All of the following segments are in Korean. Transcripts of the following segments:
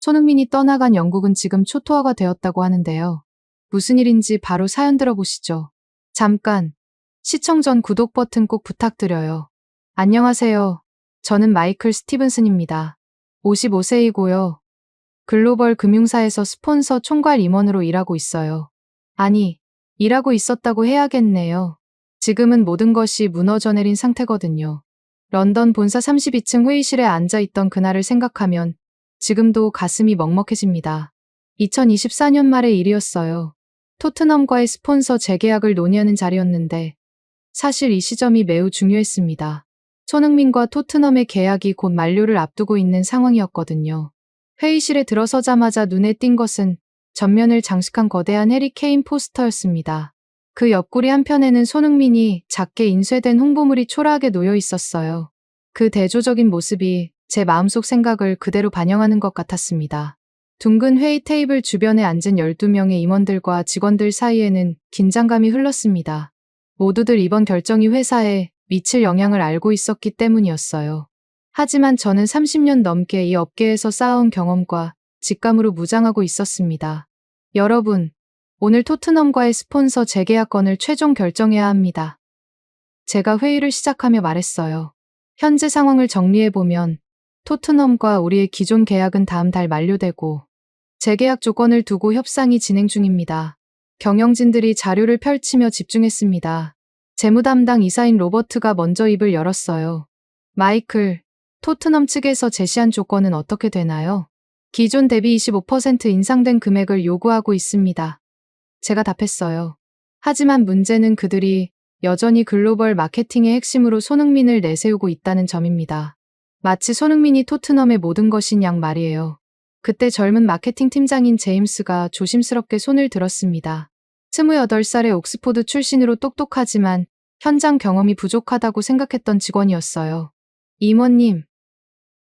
손흥민이 떠나간 영국은 지금 초토화가 되었다고 하는데요. 무슨 일인지 바로 사연 들어보시죠. 잠깐, 시청 전 구독 버튼 꼭 부탁드려요. 안녕하세요. 저는 마이클 스티븐슨입니다. 55세이고요. 글로벌 금융사에서 스폰서 총괄 임원으로 일하고 있어요. 아니, 일하고 있었다고 해야겠네요. 지금은 모든 것이 무너져 내린 상태거든요. 런던 본사 32층 회의실에 앉아 있던 그날을 생각하면 지금도 가슴이 먹먹해집니다. 2024년 말의 일이었어요. 토트넘과의 스폰서 재계약을 논의하는 자리였는데 사실 이 시점이 매우 중요했습니다. 손흥민과 토트넘의 계약이 곧 만료를 앞두고 있는 상황이었거든요. 회의실에 들어서자마자 눈에 띈 것은 전면을 장식한 거대한 해리 케인 포스터였습니다. 그 옆구리 한편에는 손흥민이 작게 인쇄된 홍보물이 초라하게 놓여 있었어요. 그 대조적인 모습이 제 마음속 생각을 그대로 반영하는 것 같았습니다. 둥근 회의 테이블 주변에 앉은 12명의 임원들과 직원들 사이에는 긴장감이 흘렀습니다. 모두들 이번 결정이 회사에 미칠 영향을 알고 있었기 때문이었어요. 하지만 저는 30년 넘게 이 업계에서 쌓아온 경험과 직감으로 무장하고 있었습니다. 여러분, 오늘 토트넘과의 스폰서 재계약 건을 최종 결정해야 합니다. 제가 회의를 시작하며 말했어요. 현재 상황을 정리해보면 토트넘과 우리의 기존 계약은 다음 달 만료되고 재계약 조건을 두고 협상이 진행 중입니다. 경영진들이 자료를 펼치며 집중했습니다. 재무담당 이사인 로버트가 먼저 입을 열었어요. 마이클, 토트넘 측에서 제시한 조건은 어떻게 되나요? 기존 대비 25% 인상된 금액을 요구하고 있습니다. 제가 답했어요. 하지만 문제는 그들이 여전히 글로벌 마케팅의 핵심으로 손흥민을 내세우고 있다는 점입니다. 마치 손흥민이 토트넘의 모든 것인 양 말이에요. 그때 젊은 마케팅 팀장인 제임스가 조심스럽게 손을 들었습니다. 28살의 옥스포드 출신으로 똑똑하지만 현장 경험이 부족하다고 생각했던 직원이었어요. 임원님,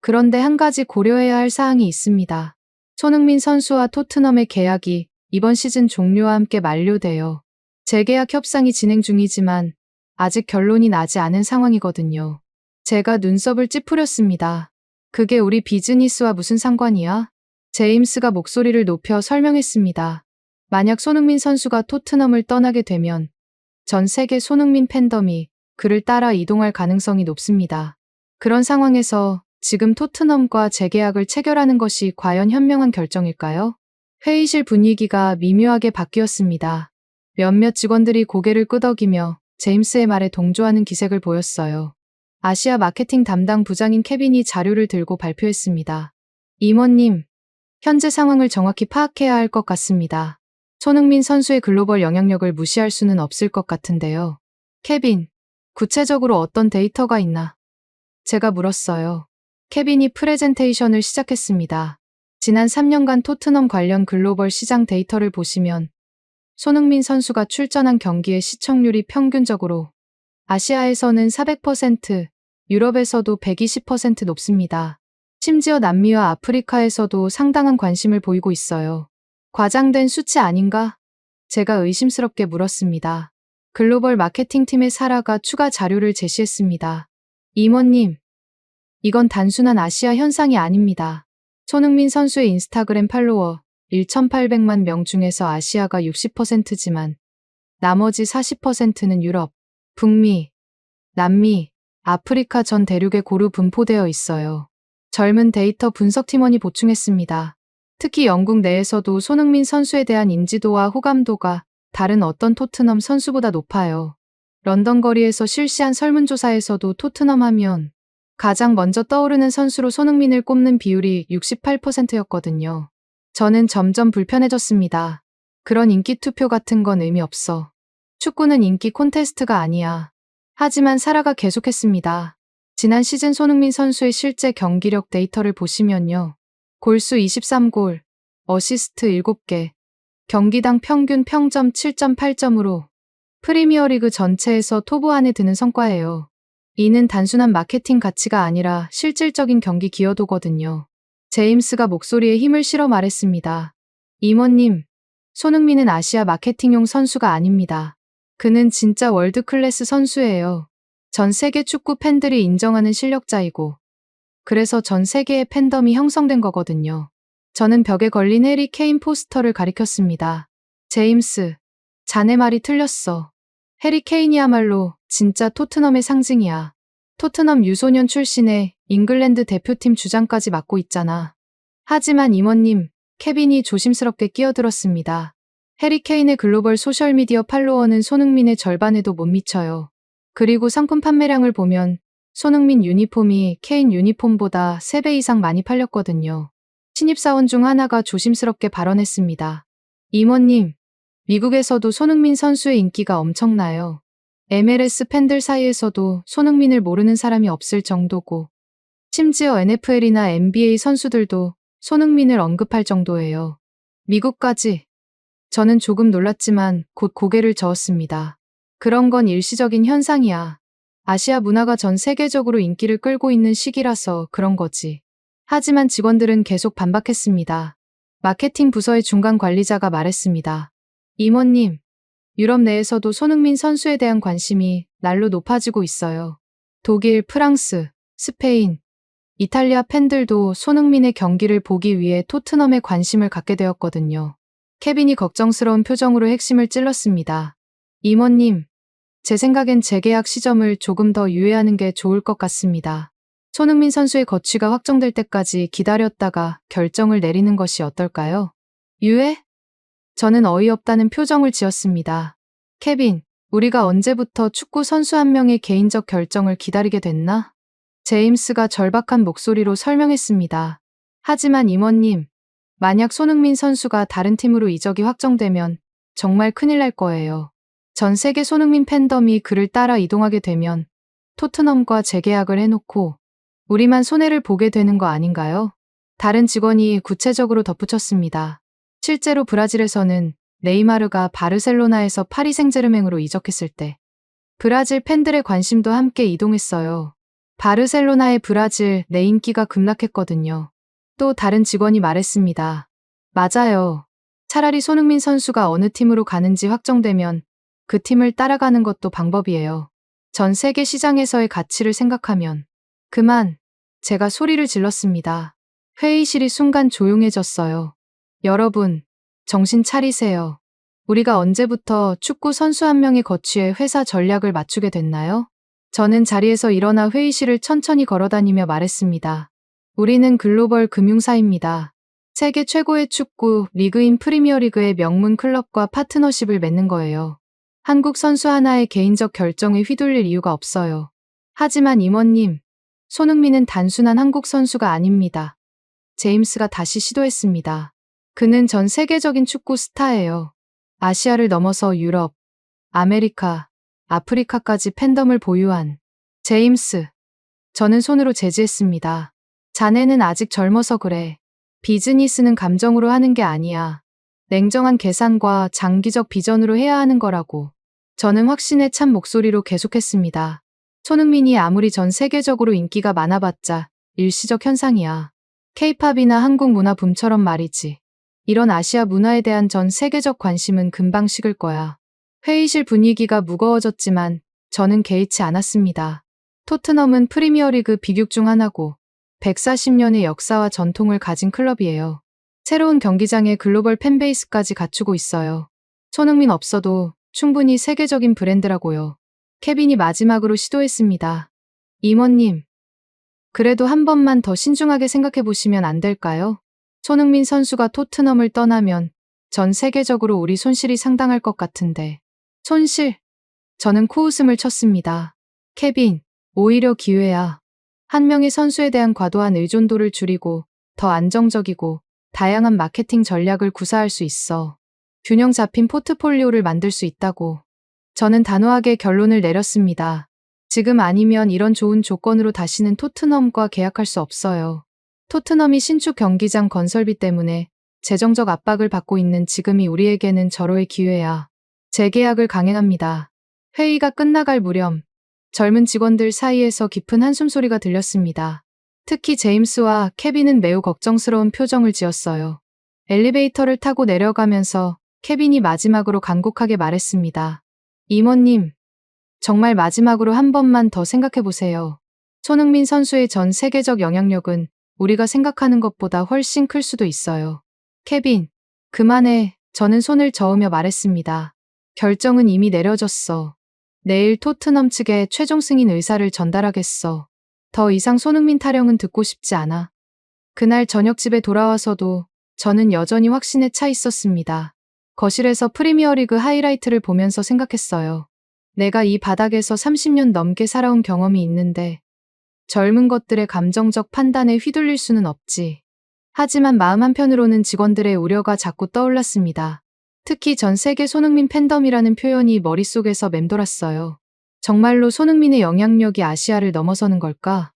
그런데 한 가지 고려해야 할 사항이 있습니다. 손흥민 선수와 토트넘의 계약이 이번 시즌 종료와 함께 만료돼요. 재계약 협상이 진행 중이지만 아직 결론이 나지 않은 상황이거든요. 제가 눈썹을 찌푸렸습니다. 그게 우리 비즈니스와 무슨 상관이야? 제임스가 목소리를 높여 설명했습니다. 만약 손흥민 선수가 토트넘을 떠나게 되면 전 세계 손흥민 팬덤이 그를 따라 이동할 가능성이 높습니다. 그런 상황에서 지금 토트넘과 재계약을 체결하는 것이 과연 현명한 결정일까요? 회의실 분위기가 미묘하게 바뀌었습니다. 몇몇 직원들이 고개를 끄덕이며 제임스의 말에 동조하는 기색을 보였어요. 아시아 마케팅 담당 부장인 케빈이 자료를 들고 발표했습니다. 임원님, 현재 상황을 정확히 파악해야 할 것 같습니다. 손흥민 선수의 글로벌 영향력을 무시할 수는 없을 것 같은데요. 케빈, 구체적으로 어떤 데이터가 있나? 제가 물었어요. 케빈이 프레젠테이션을 시작했습니다. 지난 3년간 토트넘 관련 글로벌 시장 데이터를 보시면 손흥민 선수가 출전한 경기의 시청률이 평균적으로 아시아에서는 400%, 유럽에서도 120% 높습니다. 심지어 남미와 아프리카에서도 상당한 관심을 보이고 있어요. 과장된 수치 아닌가? 제가 의심스럽게 물었습니다. 글로벌 마케팅팀의 사라가 추가 자료를 제시했습니다. 임원님, 이건 단순한 아시아 현상이 아닙니다. 손흥민 선수의 인스타그램 팔로워 1,800만 명 중에서 아시아가 60%지만 나머지 40%는 유럽, 북미, 남미, 아프리카 전 대륙에 고루 분포되어 있어요. 젊은 데이터 분석팀원이 보충했습니다. 특히 영국 내에서도 손흥민 선수에 대한 인지도와 호감도가 다른 어떤 토트넘 선수보다 높아요. 런던 거리에서 실시한 설문조사에서도 토트넘 하면 가장 먼저 떠오르는 선수로 손흥민을 꼽는 비율이 68%였거든요. 저는 점점 불편해졌습니다. 그런 인기 투표 같은 건 의미 없어. 축구는 인기 콘테스트가 아니야. 하지만 사라가 계속했습니다. 지난 시즌 손흥민 선수의 실제 경기력 데이터를 보시면요. 골수 23골, 어시스트 7개, 경기당 평균 평점 7.8점으로 프리미어리그 전체에서 토브 안에 드는 성과예요. 이는 단순한 마케팅 가치가 아니라 실질적인 경기 기여도거든요. 제임스가 목소리에 힘을 실어 말했습니다. 임원님, 손흥민은 아시아 마케팅용 선수가 아닙니다. 그는 진짜 월드클래스 선수예요. 전 세계 축구 팬들이 인정하는 실력자이고, 그래서 전 세계의 팬덤이 형성된 거거든요. 저는 벽에 걸린 해리 케인 포스터를 가리켰습니다. 제임스, 자네 말이 틀렸어. 해리 케인이야말로 진짜 토트넘의 상징이야. 토트넘 유소년 출신의 잉글랜드 대표팀 주장까지 맡고 있잖아. 하지만 임원님, 케빈이 조심스럽게 끼어들었습니다. 해리 케인의 글로벌 소셜미디어 팔로워는 손흥민의 절반에도 못 미쳐요. 그리고 상품 판매량을 보면 손흥민 유니폼이 케인 유니폼보다 3배 이상 많이 팔렸거든요. 신입사원 중 하나가 조심스럽게 발언했습니다. 임원님, 미국에서도 손흥민 선수의 인기가 엄청나요. MLS 팬들 사이에서도 손흥민을 모르는 사람이 없을 정도고, 심지어 NFL이나 NBA 선수들도 손흥민을 언급할 정도예요. 미국까지. 저는 조금 놀랐지만 곧 고개를 저었습니다. 그런 건 일시적인 현상이야. 아시아 문화가 전 세계적으로 인기를 끌고 있는 시기라서 그런 거지. 하지만 직원들은 계속 반박했습니다. 마케팅 부서의 중간 관리자가 말했습니다. 임원님, 유럽 내에서도 손흥민 선수에 대한 관심이 날로 높아지고 있어요. 독일, 프랑스, 스페인, 이탈리아 팬들도 손흥민의 경기를 보기 위해 토트넘에 관심을 갖게 되었거든요. 케빈이 걱정스러운 표정으로 핵심을 찔렀습니다. 임원님, 제 생각엔 재계약 시점을 조금 더 유예하는 게 좋을 것 같습니다. 손흥민 선수의 거취가 확정될 때까지 기다렸다가 결정을 내리는 것이 어떨까요? 유예? 저는 어이없다는 표정을 지었습니다. 케빈, 우리가 언제부터 축구 선수 한 명의 개인적 결정을 기다리게 됐나? 제임스가 절박한 목소리로 설명했습니다. 하지만 임원님, 만약 손흥민 선수가 다른 팀으로 이적이 확정되면 정말 큰일 날 거예요. 전 세계 손흥민 팬덤이 그를 따라 이동하게 되면 토트넘과 재계약을 해놓고 우리만 손해를 보게 되는 거 아닌가요? 다른 직원이 구체적으로 덧붙였습니다. 실제로 브라질에서는 네이마르가 바르셀로나에서 파리 생제르맹으로 이적했을 때 브라질 팬들의 관심도 함께 이동했어요. 바르셀로나의 브라질 내 인기가 급락했거든요. 또 다른 직원이 말했습니다. 맞아요. 차라리 손흥민 선수가 어느 팀으로 가는지 확정되면 그 팀을 따라가는 것도 방법이에요. 전 세계 시장에서의 가치를 생각하면. 그만, 제가 소리를 질렀습니다. 회의실이 순간 조용해졌어요. 여러분, 정신 차리세요. 우리가 언제부터 축구 선수 한 명의 거취에 회사 전략을 맞추게 됐나요? 저는 자리에서 일어나 회의실을 천천히 걸어다니며 말했습니다. 우리는 글로벌 금융사입니다. 세계 최고의 축구 리그인 프리미어리그의 명문 클럽과 파트너십을 맺는 거예요. 한국 선수 하나의 개인적 결정에 휘둘릴 이유가 없어요. 하지만 임원님, 손흥민은 단순한 한국 선수가 아닙니다. 제임스가 다시 시도했습니다. 그는 전 세계적인 축구 스타예요. 아시아를 넘어서 유럽, 아메리카, 아프리카까지 팬덤을 보유한 제임스. 저는 손으로 제지했습니다. 자네는 아직 젊어서 그래. 비즈니스는 감정으로 하는 게 아니야. 냉정한 계산과 장기적 비전으로 해야 하는 거라고. 저는 확신에 찬 목소리로 계속했습니다. 손흥민이 아무리 전 세계적으로 인기가 많아봤자 일시적 현상이야. 케이팝이나 한국 문화 붐처럼 말이지. 이런 아시아 문화에 대한 전 세계적 관심은 금방 식을 거야. 회의실 분위기가 무거워졌지만 저는 개의치 않았습니다. 토트넘은 프리미어리그 비극 중 하나고 140년의 역사와 전통을 가진 클럽이에요. 새로운 경기장에 글로벌 팬베이스까지 갖추고 있어요. 손흥민 없어도 충분히 세계적인 브랜드라고요. 케빈이 마지막으로 시도했습니다. 임원님, 그래도 한 번만 더 신중하게 생각해 보시면 안 될까요? 손흥민 선수가 토트넘을 떠나면 전 세계적으로 우리 손실이 상당할 것 같은데. 손실? 저는 코웃음을 쳤습니다. 케빈, 오히려 기회야. 한 명의 선수에 대한 과도한 의존도를 줄이고 더 안정적이고 다양한 마케팅 전략을 구사할 수 있어. 균형 잡힌 포트폴리오를 만들 수 있다고. 저는 단호하게 결론을 내렸습니다. 지금 아니면 이런 좋은 조건으로 다시는 토트넘과 계약할 수 없어요. 토트넘이 신축 경기장 건설비 때문에 재정적 압박을 받고 있는 지금이 우리에게는 절호의 기회야. 재계약을 강행합니다. 회의가 끝나갈 무렵 젊은 직원들 사이에서 깊은 한숨소리가 들렸습니다. 특히 제임스와 케빈은 매우 걱정스러운 표정을 지었어요. 엘리베이터를 타고 내려가면서 케빈이 마지막으로 간곡하게 말했습니다. 임원님, 정말 마지막으로 한 번만 더 생각해 보세요. 손흥민 선수의 전 세계적 영향력은 우리가 생각하는 것보다 훨씬 클 수도 있어요. 케빈, 그만해. 저는 손을 저으며 말했습니다. 결정은 이미 내려졌어. 내일 토트넘 측에 최종 승인 의사를 전달하겠어. 더 이상 손흥민 타령은 듣고 싶지 않아. 그날 저녁 집에 돌아와서도 저는 여전히 확신에 차 있었습니다. 거실에서 프리미어리그 하이라이트를 보면서 생각했어요. 내가 이 바닥에서 30년 넘게 살아온 경험이 있는데 젊은 것들의 감정적 판단에 휘둘릴 수는 없지. 하지만 마음 한편으로는 직원들의 우려가 자꾸 떠올랐습니다. 특히 전 세계 손흥민 팬덤이라는 표현이 머릿속에서 맴돌았어요. 정말로 손흥민의 영향력이 아시아를 넘어서는 걸까?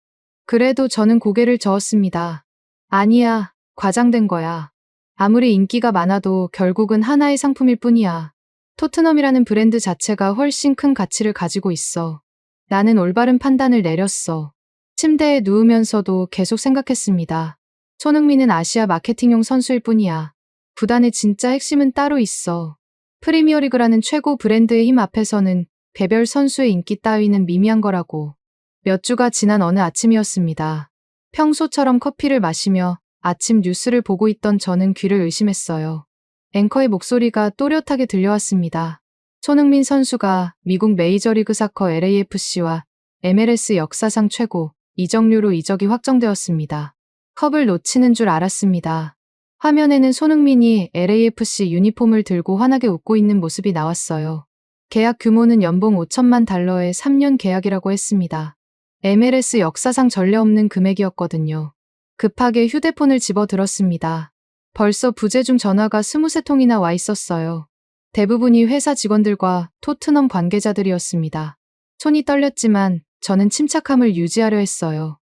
그래도 저는 고개를 저었습니다. 아니야, 과장된 거야. 아무리 인기가 많아도 결국은 하나의 상품일 뿐이야. 토트넘이라는 브랜드 자체가 훨씬 큰 가치를 가지고 있어. 나는 올바른 판단을 내렸어. 침대에 누우면서도 계속 생각했습니다. 손흥민은 아시아 마케팅용 선수일 뿐이야. 구단의 진짜 핵심은 따로 있어. 프리미어리그라는 최고 브랜드의 힘 앞에서는 개별 선수의 인기 따위는 미미한 거라고. 몇 주가 지난 어느 아침이었습니다. 평소처럼 커피를 마시며 아침 뉴스를 보고 있던 저는 귀를 의심했어요. 앵커의 목소리가 또렷하게 들려왔습니다. 손흥민 선수가 미국 메이저리그 사커 LAFC와 MLS 역사상 최고 이적료로 이적이 확정되었습니다. 컵을 놓치는 줄 알았습니다. 화면에는 손흥민이 LAFC 유니폼을 들고 환하게 웃고 있는 모습이 나왔어요. 계약 규모는 연봉 5천만 달러의 3년 계약이라고 했습니다. MLS 역사상 전례 없는 금액이었거든요. 급하게 휴대폰을 집어들었습니다. 벌써 부재중 전화가 23통이나 와 있었어요. 대부분이 회사 직원들과 토트넘 관계자들이었습니다. 손이 떨렸지만 저는 침착함을 유지하려 했어요.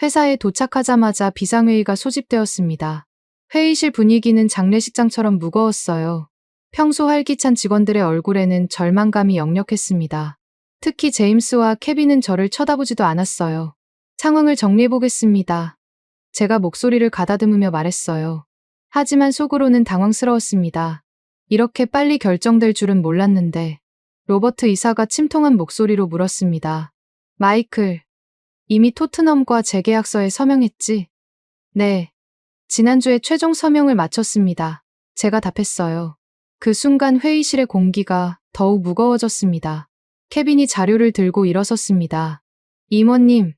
회사에 도착하자마자 비상회의가 소집되었습니다. 회의실 분위기는 장례식장처럼 무거웠어요. 평소 활기찬 직원들의 얼굴에는 절망감이 역력했습니다. 특히 제임스와 케빈은 저를 쳐다보지도 않았어요. 상황을 정리해보겠습니다. 제가 목소리를 가다듬으며 말했어요. 하지만 속으로는 당황스러웠습니다. 이렇게 빨리 결정될 줄은 몰랐는데. 로버트 이사가 침통한 목소리로 물었습니다. 마이클, 이미 토트넘과 재계약서에 서명했지? 네. 지난주에 최종 서명을 마쳤습니다. 제가 답했어요. 그 순간 회의실의 공기가 더욱 무거워졌습니다. 케빈이 자료를 들고 일어섰습니다. 임원님,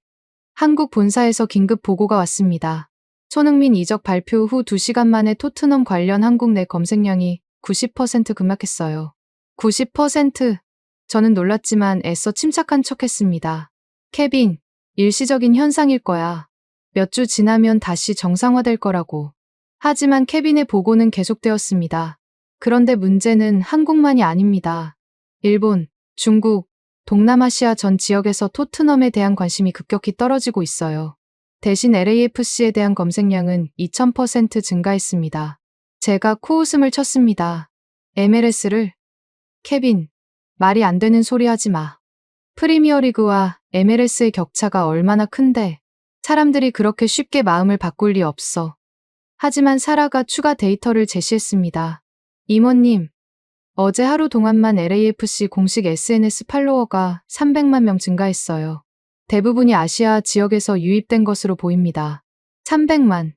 한국 본사에서 긴급 보고가 왔습니다. 손흥민 이적 발표 후 2시간 만에 토트넘 관련 한국 내 검색량이 90% 급락했어요. 90%? 저는 놀랐지만 애써 침착한 척했습니다. 케빈, 일시적인 현상일 거야. 몇 주 지나면 다시 정상화될 거라고. 하지만 케빈의 보고는 계속되었습니다. 그런데 문제는 한국만이 아닙니다. 일본, 중국, 동남아시아 전 지역에서 토트넘에 대한 관심이 급격히 떨어지고 있어요. 대신 LAFC에 대한 검색량은 2000% 증가했습니다. 제가 코웃음을 쳤습니다. MLS를? 케빈, 말이 안 되는 소리 하지 마. 프리미어리그와 MLS의 격차가 얼마나 큰데 사람들이 그렇게 쉽게 마음을 바꿀 리 없어. 하지만 사라가 추가 데이터를 제시했습니다. 임원님, 어제 하루 동안만 LAFC 공식 SNS 팔로워가 300만 명 증가했어요. 대부분이 아시아 지역에서 유입된 것으로 보입니다. 300만.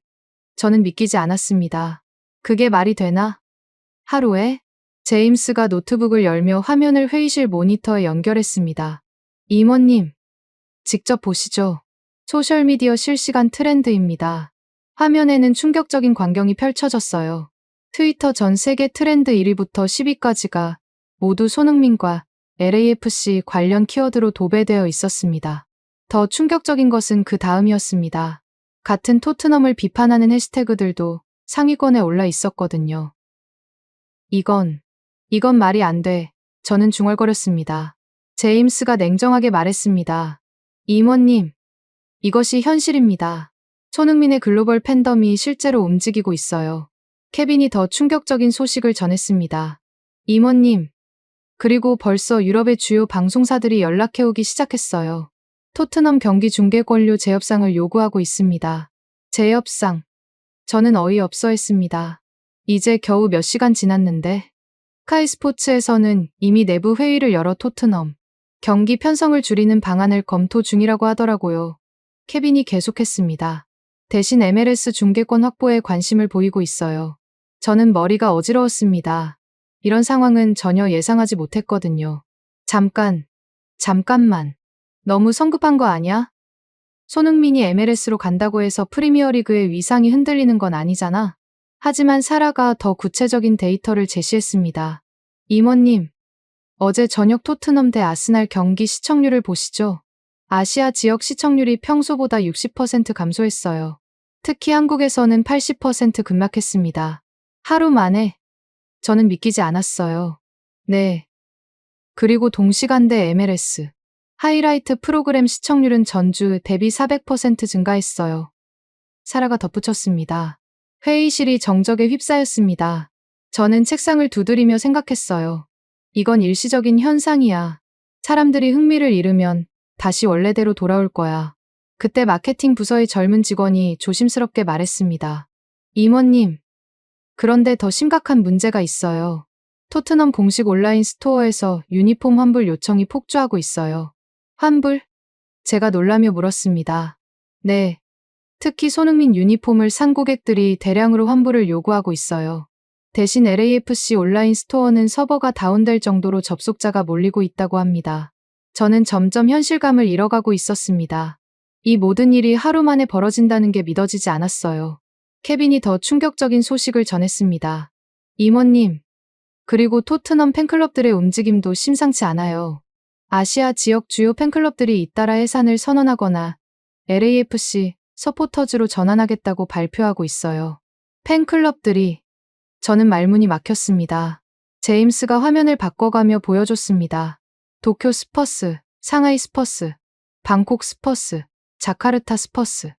저는 믿기지 않았습니다. 그게 말이 되나? 하루에? 제임스가 노트북을 열며 화면을 회의실 모니터에 연결했습니다. 임원님, 직접 보시죠. 소셜미디어 실시간 트렌드입니다. 화면에는 충격적인 광경이 펼쳐졌어요. 트위터 전 세계 트렌드 1위부터 10위까지가 모두 손흥민과 LAFC 관련 키워드로 도배되어 있었습니다. 더 충격적인 것은 그 다음이었습니다. 같은 토트넘을 비판하는 해시태그들도 상위권에 올라 있었거든요. 이건 말이 안 돼. 저는 중얼거렸습니다. 제임스가 냉정하게 말했습니다. 임원님, 이것이 현실입니다. 손흥민의 글로벌 팬덤이 실제로 움직이고 있어요. 케빈이 더 충격적인 소식을 전했습니다. 임원님, 그리고 벌써 유럽의 주요 방송사들이 연락해오기 시작했어요. 토트넘 경기 중계권료 재협상을 요구하고 있습니다. 재협상. 저는 어이없어 했습니다. 이제 겨우 몇 시간 지났는데. 스카이 스포츠에서는 이미 내부 회의를 열어 토트넘 경기 편성을 줄이는 방안을 검토 중이라고 하더라고요. 케빈이 계속했습니다. 대신 MLS 중계권 확보에 관심을 보이고 있어요. 저는 머리가 어지러웠습니다. 이런 상황은 전혀 예상하지 못했거든요. 잠깐만. 너무 성급한 거 아니야? 손흥민이 MLS로 간다고 해서 프리미어리그의 위상이 흔들리는 건 아니잖아. 하지만 사라가 더 구체적인 데이터를 제시했습니다. 임원님, 어제 저녁 토트넘 대 아스날 경기 시청률을 보시죠. 아시아 지역 시청률이 평소보다 60% 감소했어요. 특히 한국에서는 80% 급락했습니다. 하루 만에. 저는 믿기지 않았어요. 네. 그리고 동시간대 MLS 하이라이트 프로그램 시청률은 전주 대비 400% 증가했어요. 사라가 덧붙였습니다. 회의실이 정적에 휩싸였습니다. 저는 책상을 두드리며 생각했어요. 이건 일시적인 현상이야. 사람들이 흥미를 잃으면 다시 원래대로 돌아올 거야. 그때 마케팅 부서의 젊은 직원이 조심스럽게 말했습니다. 임원님, 그런데 더 심각한 문제가 있어요. 토트넘 공식 온라인 스토어에서 유니폼 환불 요청이 폭주하고 있어요. 환불? 제가 놀라며 물었습니다. 네. 특히 손흥민 유니폼을 산 고객들이 대량으로 환불을 요구하고 있어요. 대신 LAFC 온라인 스토어는 서버가 다운될 정도로 접속자가 몰리고 있다고 합니다. 저는 점점 현실감을 잃어가고 있었습니다. 이 모든 일이 하루 만에 벌어진다는 게 믿어지지 않았어요. 케빈이 더 충격적인 소식을 전했습니다. 임원님, 그리고 토트넘 팬클럽들의 움직임도 심상치 않아요. 아시아 지역 주요 팬클럽들이 잇따라 해산을 선언하거나 LAFC 서포터즈로 전환하겠다고 발표하고 있어요. 팬클럽들이. 저는 말문이 막혔습니다. 제임스가 화면을 바꿔가며 보여줬습니다. 도쿄 스퍼스, 상하이 스퍼스, 방콕 스퍼스, 자카르타 스퍼스.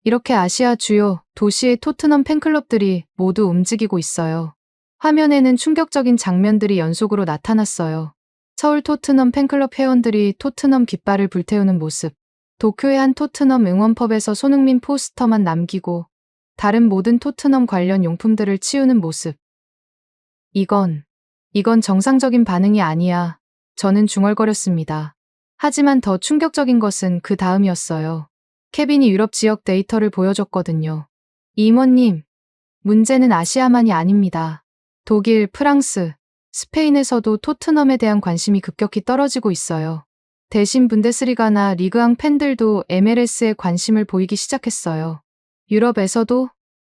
이렇게 아시아 주요 도시의 토트넘 팬클럽들이 모두 움직이고 있어요. 화면에는 충격적인 장면들이 연속으로 나타났어요. 서울 토트넘 팬클럽 회원들이 토트넘 깃발을 불태우는 모습. 도쿄의 한 토트넘 응원펍에서 손흥민 포스터만 남기고 다른 모든 토트넘 관련 용품들을 치우는 모습. 이건 정상적인 반응이 아니야. 저는 중얼거렸습니다. 하지만 더 충격적인 것은 그 다음이었어요. 케빈이 유럽 지역 데이터를 보여줬거든요. 임원님, 문제는 아시아만이 아닙니다. 독일, 프랑스, 스페인에서도 토트넘에 대한 관심이 급격히 떨어지고 있어요. 대신 분데스리가나 리그앙 팬들도 MLS에 관심을 보이기 시작했어요. 유럽에서도?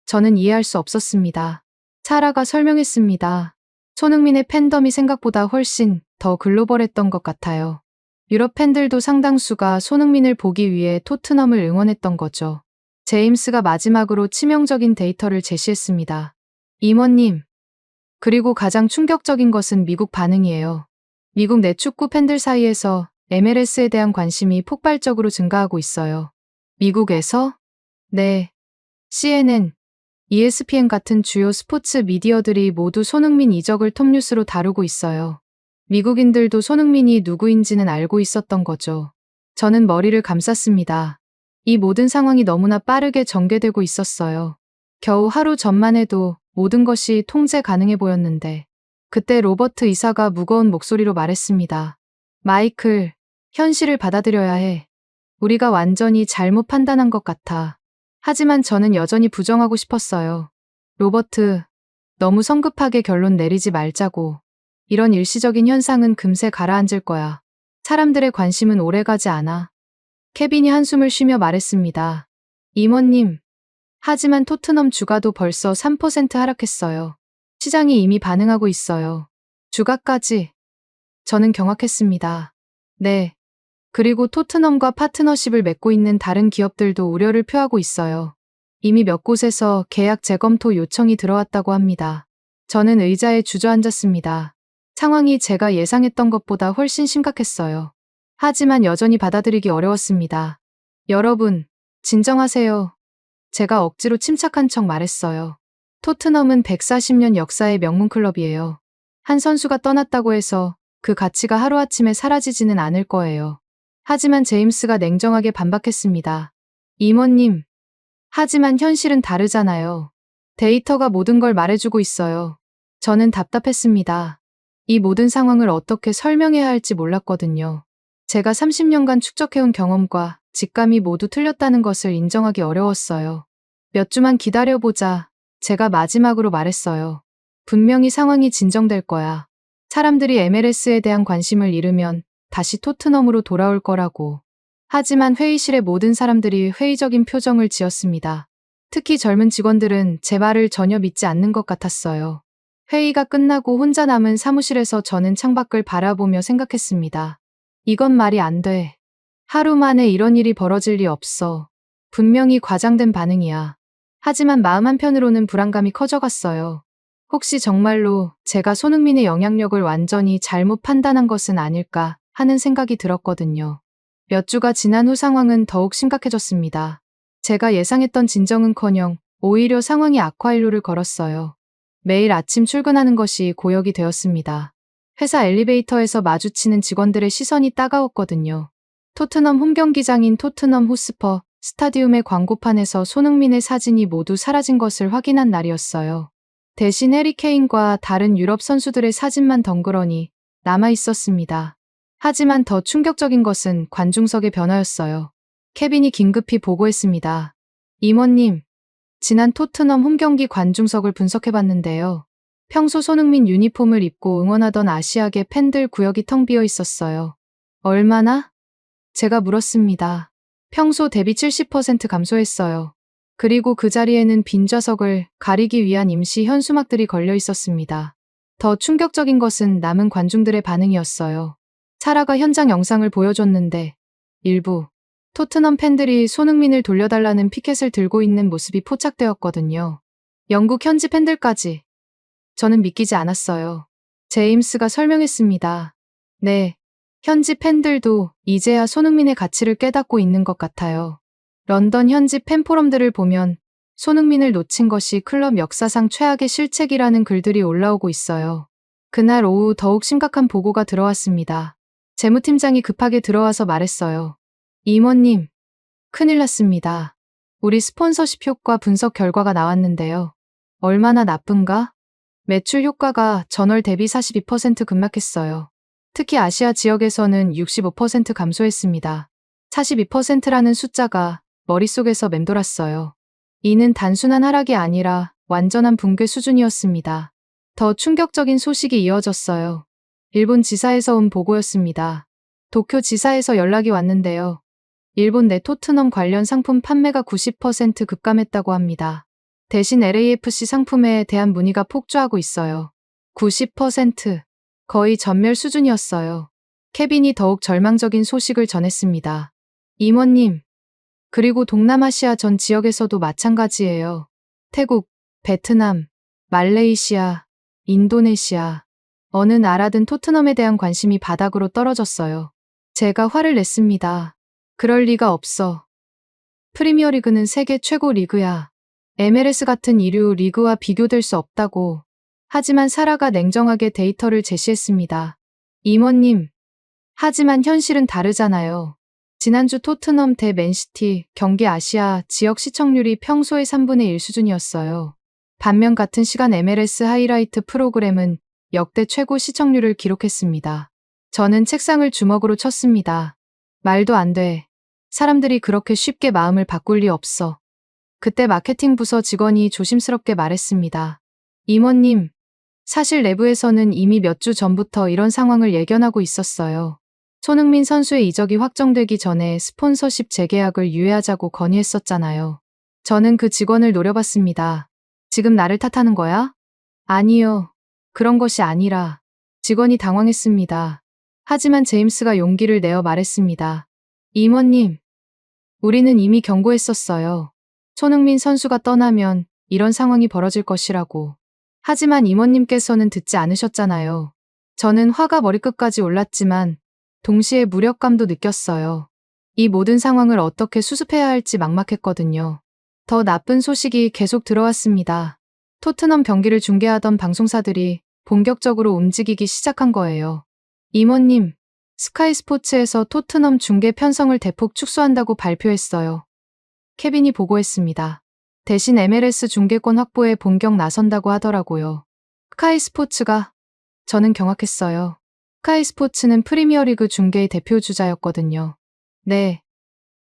저는 이해할 수 없었습니다. 사라가 설명했습니다. 손흥민의 팬덤이 생각보다 훨씬 더 글로벌했던 것 같아요. 유럽 팬들도 상당수가 손흥민을 보기 위해 토트넘을 응원했던 거죠. 제임스가 마지막으로 치명적인 데이터를 제시했습니다. 임원님, 그리고 가장 충격적인 것은 미국 반응이에요. 미국 내 축구 팬들 사이에서 MLS에 대한 관심이 폭발적으로 증가하고 있어요. 미국에서? 네. CNN, ESPN 같은 주요 스포츠 미디어들이 모두 손흥민 이적을 톱뉴스로 다루고 있어요. 미국인들도 손흥민이 누구인지는 알고 있었던 거죠. 저는 머리를 감쌌습니다. 이 모든 상황이 너무나 빠르게 전개되고 있었어요. 겨우 하루 전만 해도 모든 것이 통제 가능해 보였는데 그때 로버트 이사가 무거운 목소리로 말했습니다. 마이클, 현실을 받아들여야 해. 우리가 완전히 잘못 판단한 것 같아. 하지만 저는 여전히 부정하고 싶었어요. 로버트, 너무 성급하게 결론 내리지 말자고. 이런 일시적인 현상은 금세 가라앉을 거야. 사람들의 관심은 오래가지 않아. 케빈이 한숨을 쉬며 말했습니다. 임원님, 하지만 토트넘 주가도 벌써 3% 하락했어요. 시장이 이미 반응하고 있어요. 주가까지. 저는 경악했습니다. 네. 그리고 토트넘과 파트너십을 맺고 있는 다른 기업들도 우려를 표하고 있어요. 이미 몇 곳에서 계약 재검토 요청이 들어왔다고 합니다. 저는 의자에 주저앉았습니다. 상황이 제가 예상했던 것보다 훨씬 심각했어요. 하지만 여전히 받아들이기 어려웠습니다. 여러분, 진정하세요. 제가 억지로 침착한 척 말했어요. 토트넘은 140년 역사의 명문 클럽이에요. 한 선수가 떠났다고 해서 그 가치가 하루아침에 사라지지는 않을 거예요. 하지만 제임스가 냉정하게 반박했습니다. 임원님, 하지만 현실은 다르잖아요. 데이터가 모든 걸 말해주고 있어요. 저는 답답했습니다. 이 모든 상황을 어떻게 설명해야 할지 몰랐거든요. 제가 30년간 축적해온 경험과 직감이 모두 틀렸다는 것을 인정하기 어려웠어요. 몇 주만 기다려보자. 제가 마지막으로 말했어요. 분명히 상황이 진정될 거야. 사람들이 MLS에 대한 관심을 잃으면 다시 토트넘으로 돌아올 거라고. 하지만 회의실의 모든 사람들이 회의적인 표정을 지었습니다. 특히 젊은 직원들은 제 말을 전혀 믿지 않는 것 같았어요. 회의가 끝나고 혼자 남은 사무실에서 저는 창밖을 바라보며 생각했습니다. 이건 말이 안 돼. 하루 만에 이런 일이 벌어질 리 없어. 분명히 과장된 반응이야. 하지만 마음 한편으로는 불안감이 커져갔어요. 혹시 정말로 제가 손흥민의 영향력을 완전히 잘못 판단한 것은 아닐까 하는 생각이 들었거든요. 몇 주가 지난 후 상황은 더욱 심각해졌습니다. 제가 예상했던 진정은커녕 오히려 상황이 악화일로를 걸었어요. 매일 아침 출근하는 것이 고역이 되었습니다. 회사 엘리베이터에서 마주치는 직원들의 시선이 따가웠거든요. 토트넘 홈경기장인 토트넘 호스퍼 스타디움의 광고판에서 손흥민의 사진이 모두 사라진 것을 확인한 날이었어요. 대신 해리 케인과 다른 유럽 선수들의 사진만 덩그러니 남아 있었습니다. 하지만 더 충격적인 것은 관중석의 변화였어요. 케빈이 긴급히 보고했습니다. 임원님, 지난 토트넘 홈경기 관중석을 분석해봤는데요. 평소 손흥민 유니폼을 입고 응원하던 아시아계 팬들 구역이 텅 비어 있었어요. 얼마나? 제가 물었습니다. 평소 대비 70% 감소했어요. 그리고 그 자리에는 빈 좌석을 가리기 위한 임시 현수막들이 걸려 있었습니다. 더 충격적인 것은 남은 관중들의 반응이었어요. 사라가 현장 영상을 보여줬는데 일부 토트넘 팬들이 손흥민을 돌려달라는 피켓을 들고 있는 모습이 포착되었거든요. 영국 현지 팬들까지. 저는 믿기지 않았어요. 제임스가 설명했습니다. 네, 현지 팬들도 이제야 손흥민의 가치를 깨닫고 있는 것 같아요. 런던 현지 팬 포럼들을 보면 손흥민을 놓친 것이 클럽 역사상 최악의 실책이라는 글들이 올라오고 있어요. 그날 오후 더욱 심각한 보고가 들어왔습니다. 재무팀장이 급하게 들어와서 말했어요. 임원님, 큰일 났습니다. 우리 스폰서십 효과 분석 결과가 나왔는데요. 얼마나 나쁜가? 매출 효과가 전월 대비 42% 급락했어요. 특히 아시아 지역에서는 65% 감소했습니다. 42%라는 숫자가 머릿속에서 맴돌았어요. 이는 단순한 하락이 아니라 완전한 붕괴 수준이었습니다. 더 충격적인 소식이 이어졌어요. 일본 지사에서 온 보고였습니다. 도쿄 지사에서 연락이 왔는데요. 일본 내 토트넘 관련 상품 판매가 90% 급감했다고 합니다. 대신 LAFC 상품에 대한 문의가 폭주하고 있어요. 90%. 거의 전멸 수준이었어요. 케빈이 더욱 절망적인 소식을 전했습니다. 임원님, 그리고 동남아시아 전 지역에서도 마찬가지예요. 태국, 베트남, 말레이시아, 인도네시아. 어느 나라든 토트넘에 대한 관심이 바닥으로 떨어졌어요. 제가 화를 냈습니다. 그럴 리가 없어. 프리미어리그는 세계 최고 리그야. MLS 같은 이류 리그와 비교될 수 없다고. 하지만 사라가 냉정하게 데이터를 제시했습니다. 임원님, 하지만 현실은 다르잖아요. 지난주 토트넘 대 맨시티 경기 아시아 지역 시청률이 평소의 3분의 1 수준이었어요. 반면 같은 시간 MLS 하이라이트 프로그램은 역대 최고 시청률을 기록했습니다. 저는 책상을 주먹으로 쳤습니다. 말도 안 돼. 사람들이 그렇게 쉽게 마음을 바꿀 리 없어. 그때 마케팅 부서 직원이 조심스럽게 말했습니다. 임원님, 사실 내부에서는 이미 몇 주 전부터 이런 상황을 예견하고 있었어요. 손흥민 선수의 이적이 확정되기 전에 스폰서십 재계약을 유예하자고 건의했었잖아요. 저는 그 직원을 노려봤습니다. 지금 나를 탓하는 거야? 아니요. 그런 것이 아니라. 직원이 당황했습니다. 하지만 제임스가 용기를 내어 말했습니다. 임원님, 우리는 이미 경고했었어요. 손흥민 선수가 떠나면 이런 상황이 벌어질 것이라고. 하지만 임원님께서는 듣지 않으셨잖아요. 저는 화가 머리끝까지 올랐지만 동시에 무력감도 느꼈어요. 이 모든 상황을 어떻게 수습해야 할지 막막했거든요. 더 나쁜 소식이 계속 들어왔습니다. 토트넘 경기를 중계하던 방송사들이 본격적으로 움직이기 시작한 거예요. 임원님, 스카이 스포츠에서 토트넘 중계 편성을 대폭 축소한다고 발표했어요. 케빈이 보고했습니다. 대신 MLS 중계권 확보에 본격 나선다고 하더라고요. 스카이 스포츠가? 저는 경악했어요. 스카이 스포츠는 프리미어리그 중계의 대표 주자였거든요. 네.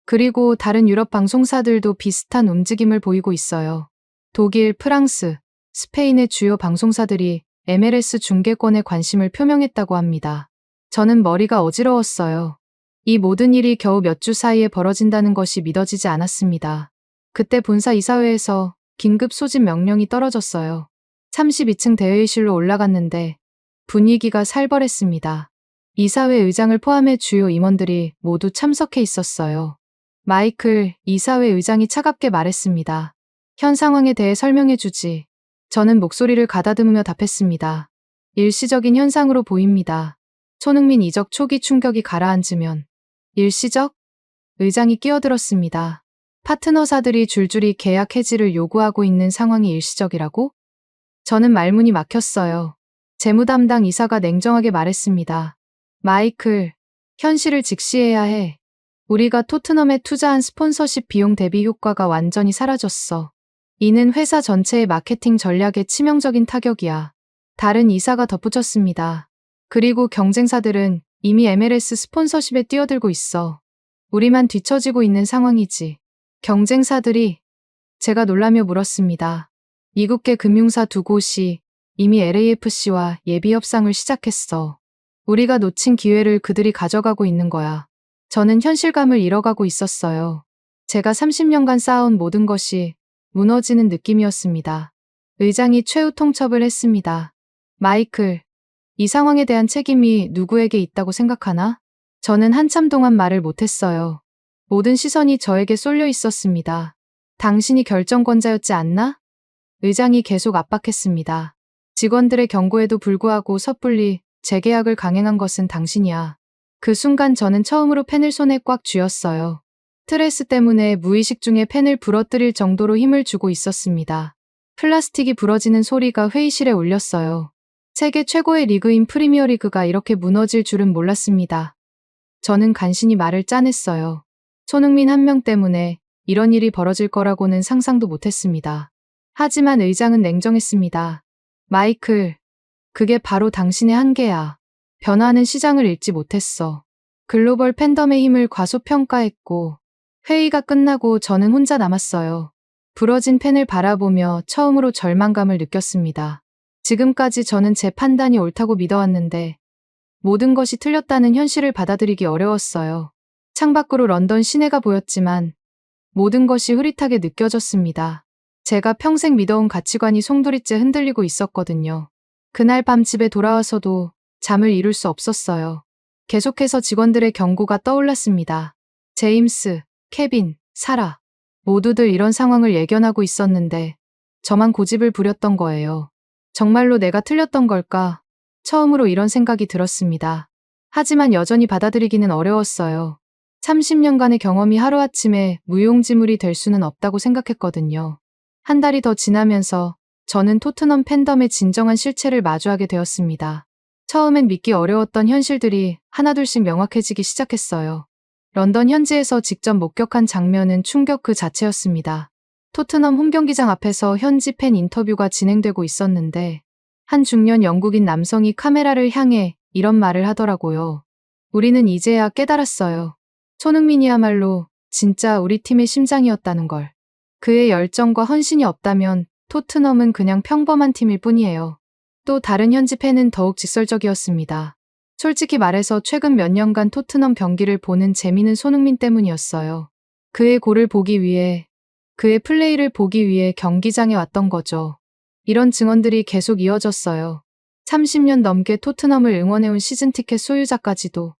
그리고 다른 유럽 방송사들도 비슷한 움직임을 보이고 있어요. 독일, 프랑스, 스페인의 주요 방송사들이 MLS 중계권에 관심을 표명했다고 합니다. 저는 머리가 어지러웠어요. 이 모든 일이 겨우 몇 주 사이에 벌어진다는 것이 믿어지지 않았습니다. 그때 본사 이사회에서 긴급 소집 명령이 떨어졌어요. 32층 대회의실로 올라갔는데 분위기가 살벌했습니다. 이사회 의장을 포함해 주요 임원들이 모두 참석해 있었어요. 마이클 이사회 의장이 차갑게 말했습니다. 현 상황에 대해 설명해 주지. 저는 목소리를 가다듬으며 답했습니다. 일시적인 현상으로 보입니다. 손흥민 이적 초기 충격이 가라앉으면. 일시적? 의장이 끼어들었습니다. 파트너사들이 줄줄이 계약 해지를 요구하고 있는 상황이 일시적이라고? 저는 말문이 막혔어요. 재무담당 이사가 냉정하게 말했습니다. 마이클, 현실을 직시해야 해. 우리가 토트넘에 투자한 스폰서십 비용 대비 효과가 완전히 사라졌어. 이는 회사 전체의 마케팅 전략에 치명적인 타격이야. 다른 이사가 덧붙였습니다. 그리고 경쟁사들은 이미 MLS 스폰서십에 뛰어들고 있어. 우리만 뒤처지고 있는 상황이지. 경쟁사들이? 제가 놀라며 물었습니다. 미국계 금융사 두 곳이 이미 LAFC와 예비 협상을 시작했어. 우리가 놓친 기회를 그들이 가져가고 있는 거야. 저는 현실감을 잃어가고 있었어요. 제가 30년간 쌓아온 모든 것이 무너지는 느낌이었습니다. 의장이 최후 통첩을 했습니다. 마이클, 이 상황에 대한 책임이 누구에게 있다고 생각하나? 저는 한참 동안 말을 못했어요. 모든 시선이 저에게 쏠려 있었습니다. 당신이 결정권자였지 않나? 의장이 계속 압박했습니다. 직원들의 경고에도 불구하고 섣불리 재계약을 강행한 것은 당신이야. 그 순간 저는 처음으로 펜을 손에 꽉 쥐었어요. 스트레스 때문에 무의식 중에 펜을 부러뜨릴 정도로 힘을 주고 있었습니다. 플라스틱이 부러지는 소리가 회의실에 울렸어요. 세계 최고의 리그인 프리미어리그가 이렇게 무너질 줄은 몰랐습니다. 저는 간신히 말을 짜냈어요. 손흥민 한 명 때문에 이런 일이 벌어질 거라고는 상상도 못했습니다. 하지만 의장은 냉정했습니다. 마이클, 그게 바로 당신의 한계야. 변화하는 시장을 읽지 못했어. 글로벌 팬덤의 힘을 과소평가했고, 회의가 끝나고 저는 혼자 남았어요. 부러진 펜을 바라보며 처음으로 절망감을 느꼈습니다. 지금까지 저는 제 판단이 옳다고 믿어왔는데 모든 것이 틀렸다는 현실을 받아들이기 어려웠어요. 창밖으로 런던 시내가 보였지만 모든 것이 흐릿하게 느껴졌습니다. 제가 평생 믿어온 가치관이 송두리째 흔들리고 있었거든요. 그날 밤 집에 돌아와서도 잠을 이룰 수 없었어요. 계속해서 직원들의 경고가 떠올랐습니다. 제임스, 케빈, 사라. 모두들 이런 상황을 예견하고 있었는데 저만 고집을 부렸던 거예요. 정말로 내가 틀렸던 걸까? 처음으로 이런 생각이 들었습니다. 하지만 여전히 받아들이기는 어려웠어요. 30년간의 경험이 하루아침에 무용지물이 될 수는 없다고 생각했거든요. 한 달이 더 지나면서 저는 토트넘 팬덤의 진정한 실체를 마주하게 되었습니다. 처음엔 믿기 어려웠던 현실들이 하나둘씩 명확해지기 시작했어요. 런던 현지에서 직접 목격한 장면은 충격 그 자체였습니다. 토트넘 홈경기장 앞에서 현지 팬 인터뷰가 진행되고 있었는데 한 중년 영국인 남성이 카메라를 향해 이런 말을 하더라고요. 우리는 이제야 깨달았어요. 손흥민이야말로 진짜 우리 팀의 심장이었다는 걸. 그의 열정과 헌신이 없다면 토트넘은 그냥 평범한 팀일 뿐이에요. 또 다른 현지 팬은 더욱 직설적이었습니다. 솔직히 말해서 최근 몇 년간 토트넘 경기를 보는 재미는 손흥민 때문이었어요. 그의 골을 보기 위해, 그의 플레이를 보기 위해 경기장에 왔던 거죠. 이런 증언들이 계속 이어졌어요. 30년 넘게 토트넘을 응원해온 시즌 티켓 소유자까지도.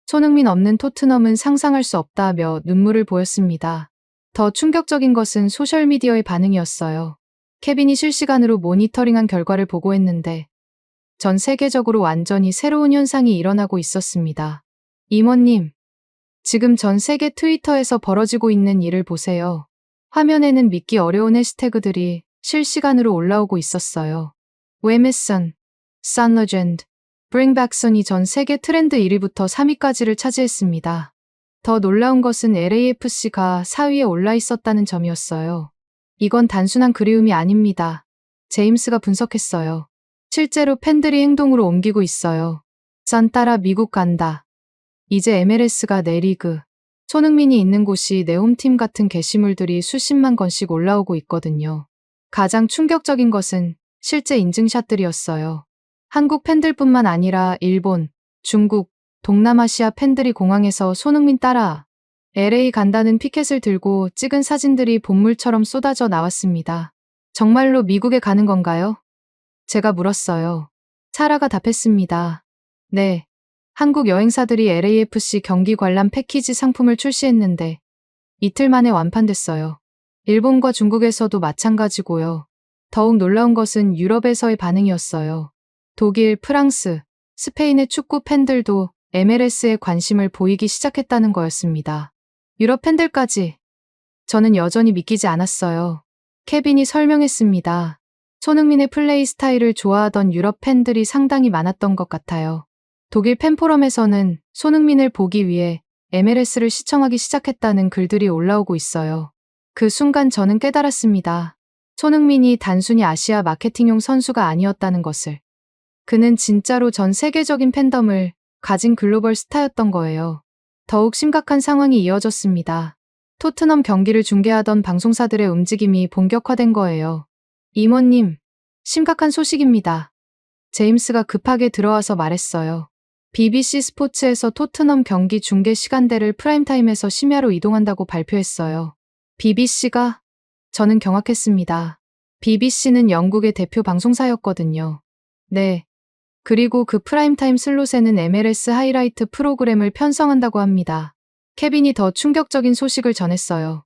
손흥민 없는 토트넘은 상상할 수 없다며 눈물을 보였습니다. 더 충격적인 것은 소셜미디어의 반응이었어요. 케빈이 실시간으로 모니터링한 결과를 보고했는데 전 세계적으로 완전히 새로운 현상이 일어나고 있었습니다. 이모님, 지금 전 세계 트위터에서 벌어지고 있는 일을 보세요. 화면에는 믿기 어려운 해시태그들이 실시간으로 올라오고 있었어요. 웨메선, 선러젠드, 브링백선이 전 세계 트렌드 1위부터 3위까지를 차지했습니다. 더 놀라운 것은 LAFC가 4위에 올라 있었다는 점이었어요. 이건 단순한 그리움이 아닙니다. 제임스가 분석했어요. 실제로 팬들이 행동으로 옮기고 있어요. 선 따라 미국 간다. 이제 MLS가 내 리그. 손흥민이 있는 곳이 내 홈팀 같은 게시물들이 수십만 건씩 올라오고 있거든요. 가장 충격적인 것은 실제 인증샷들이었어요. 한국 팬들뿐만 아니라 일본, 중국, 동남아시아 팬들이 공항에서 손흥민 따라 LA 간다는 피켓을 들고 찍은 사진들이 본물처럼 쏟아져 나왔습니다. 정말로 미국에 가는 건가요? 제가 물었어요. 사라가 답했습니다. 네. 한국 여행사들이 LAFC 경기 관람 패키지 상품을 출시했는데 이틀 만에 완판됐어요. 일본과 중국에서도 마찬가지고요. 더욱 놀라운 것은 유럽에서의 반응이었어요. 독일, 프랑스, 스페인의 축구 팬들도 MLS에 관심을 보이기 시작했다는 거였습니다. 유럽 팬들까지. 저는 여전히 믿기지 않았어요. 케빈이 설명했습니다. 손흥민의 플레이 스타일을 좋아하던 유럽 팬들이 상당히 많았던 것 같아요. 독일 팬포럼에서는 손흥민을 보기 위해 MLS를 시청하기 시작했다는 글들이 올라오고 있어요. 그 순간 저는 깨달았습니다. 손흥민이 단순히 아시아 마케팅용 선수가 아니었다는 것을. 그는 진짜로 전 세계적인 팬덤을 가진 글로벌 스타였던 거예요. 더욱 심각한 상황이 이어졌습니다. 토트넘 경기를 중계하던 방송사들의 움직임이 본격화된 거예요. 임원님, 심각한 소식입니다. 제임스가 급하게 들어와서 말했어요. BBC 스포츠에서 토트넘 경기 중계 시간대를 프라임타임에서 심야로 이동한다고 발표했어요. BBC가? 저는 경악했습니다. BBC는 영국의 대표 방송사였거든요. 네. 그리고 그 프라임타임 슬롯에는 MLS 하이라이트 프로그램을 편성한다고 합니다. 케빈이 더 충격적인 소식을 전했어요.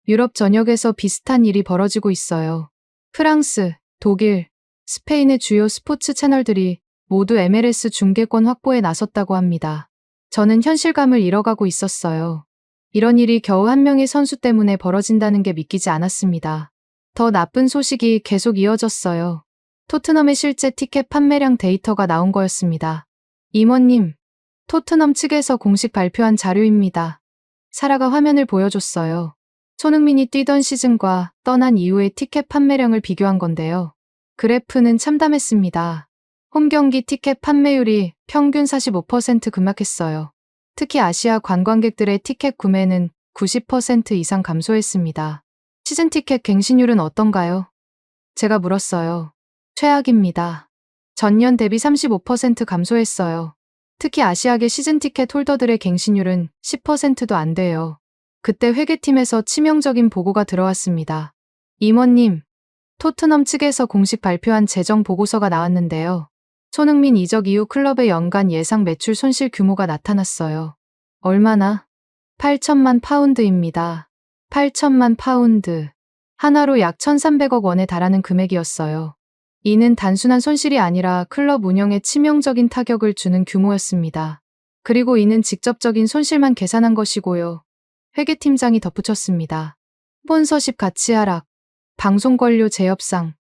유럽 전역에서 비슷한 일이 벌어지고 있어요. 프랑스, 독일, 스페인의 주요 스포츠 채널들이 모두 MLS 중계권 확보에 나섰다고 합니다. 저는 현실감을 잃어가고 있었어요. 이런 일이 겨우 한 명의 선수 때문에 벌어진다는 게 믿기지 않았습니다. 더 나쁜 소식이 계속 이어졌어요. 토트넘의 실제 티켓 판매량 데이터가 나온 거였습니다. 임원님, 토트넘 측에서 공식 발표한 자료입니다. 사라가 화면을 보여줬어요. 손흥민이 뛰던 시즌과 떠난 이후의 티켓 판매량을 비교한 건데요. 그래프는 참담했습니다. 홈 경기 티켓 판매율이 평균 45% 급락했어요. 특히 아시아 관광객들의 티켓 구매는 90% 이상 감소했습니다. 시즌 티켓 갱신율은 어떤가요? 제가 물었어요. 최악입니다. 전년 대비 35% 감소했어요. 특히 아시아계 시즌 티켓 홀더들의 갱신율은 10%도 안 돼요. 그때 회계팀에서 치명적인 보고가 들어왔습니다. 임원님, 토트넘 측에서 공식 발표한 재정 보고서가 나왔는데요. 손흥민 이적 이후 클럽의 연간 예상 매출 손실 규모가 나타났어요. 얼마나? 8천만 파운드입니다. 8천만 파운드. 하나로 약 1,300억 원에 달하는 금액이었어요. 이는 단순한 손실이 아니라 클럽 운영에 치명적인 타격을 주는 규모였습니다. 그리고 이는 직접적인 손실만 계산한 것이고요. 회계팀장이 덧붙였습니다. 스폰서십 가치 하락, 방송 권료 재협상,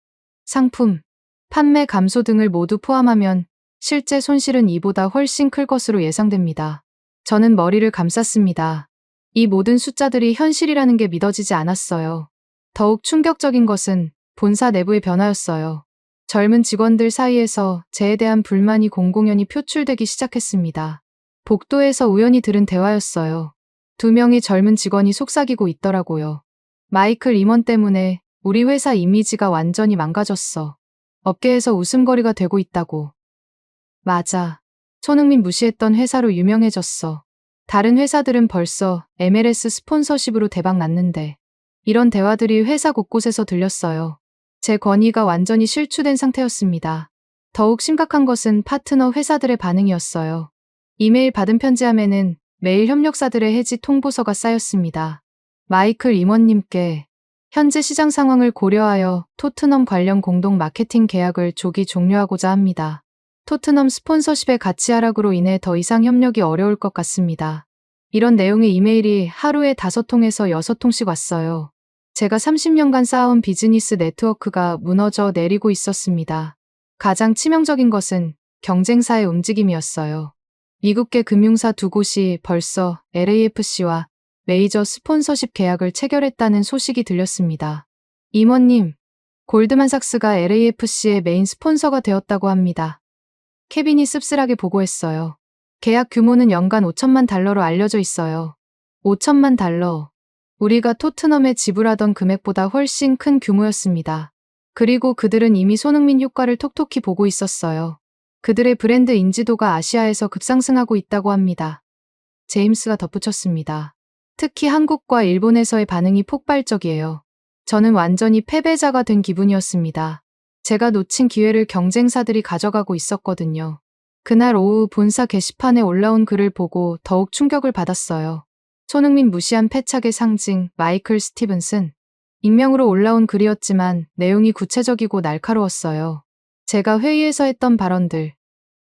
상품, 판매 감소 등을 모두 포함하면 실제 손실은 이보다 훨씬 클 것으로 예상됩니다. 저는 머리를 감쌌습니다. 이 모든 숫자들이 현실이라는 게 믿어지지 않았어요. 더욱 충격적인 것은 본사 내부의 변화였어요. 젊은 직원들 사이에서 저에 대한 불만이 공공연히 표출되기 시작했습니다. 복도에서 우연히 들은 대화였어요. 2명의 젊은 직원이 속삭이고 있더라고요. 마이클 임원 때문에 우리 회사 이미지가 완전히 망가졌어. 업계에서 웃음거리가 되고 있다고. 맞아. 손흥민 무시했던 회사로 유명해졌어. 다른 회사들은 벌써 MLS 스폰서십으로 대박 났는데. 이런 대화들이 회사 곳곳에서 들렸어요. 제 권위가 완전히 실추된 상태였습니다. 더욱 심각한 것은 파트너 회사들의 반응이었어요. 이메일 받은 편지함에는 메일 협력사들의 해지 통보서가 쌓였습니다. 마이클 임원님께 현재 시장 상황을 고려하여 토트넘 관련 공동 마케팅 계약을 조기 종료하고자 합니다. 토트넘 스폰서십의 가치 하락으로 인해 더 이상 협력이 어려울 것 같습니다. 이런 내용의 이메일이 하루에 5통에서 6통씩 왔어요. 제가 30년간 쌓아온 비즈니스 네트워크가 무너져 내리고 있었습니다. 가장 치명적인 것은 경쟁사의 움직임이었어요. 미국계 금융사 2곳이 벌써 LAFC와 메이저 스폰서십 계약을 체결했다는 소식이 들렸습니다. 임원님, 골드만삭스가 LAFC의 메인 스폰서가 되었다고 합니다. 케빈이 씁쓸하게 보고했어요. 계약 규모는 연간 $5천만 달러로 알려져 있어요. 5천만 달러. 우리가 토트넘에 지불하던 금액보다 훨씬 큰 규모였습니다. 그리고 그들은 이미 손흥민 효과를 톡톡히 보고 있었어요. 그들의 브랜드 인지도가 아시아에서 급상승하고 있다고 합니다. 제임스가 덧붙였습니다. 특히 한국과 일본에서의 반응이 폭발적이에요. 저는 완전히 패배자가 된 기분이었습니다. 제가 놓친 기회를 경쟁사들이 가져가고 있었거든요. 그날 오후 본사 게시판에 올라온 글을 보고 더욱 충격을 받았어요. 손흥민 무시한 패착의 상징 마이클 스티븐슨. 익명으로 올라온 글이었지만 내용이 구체적이고 날카로웠어요. 제가 회의에서 했던 발언들,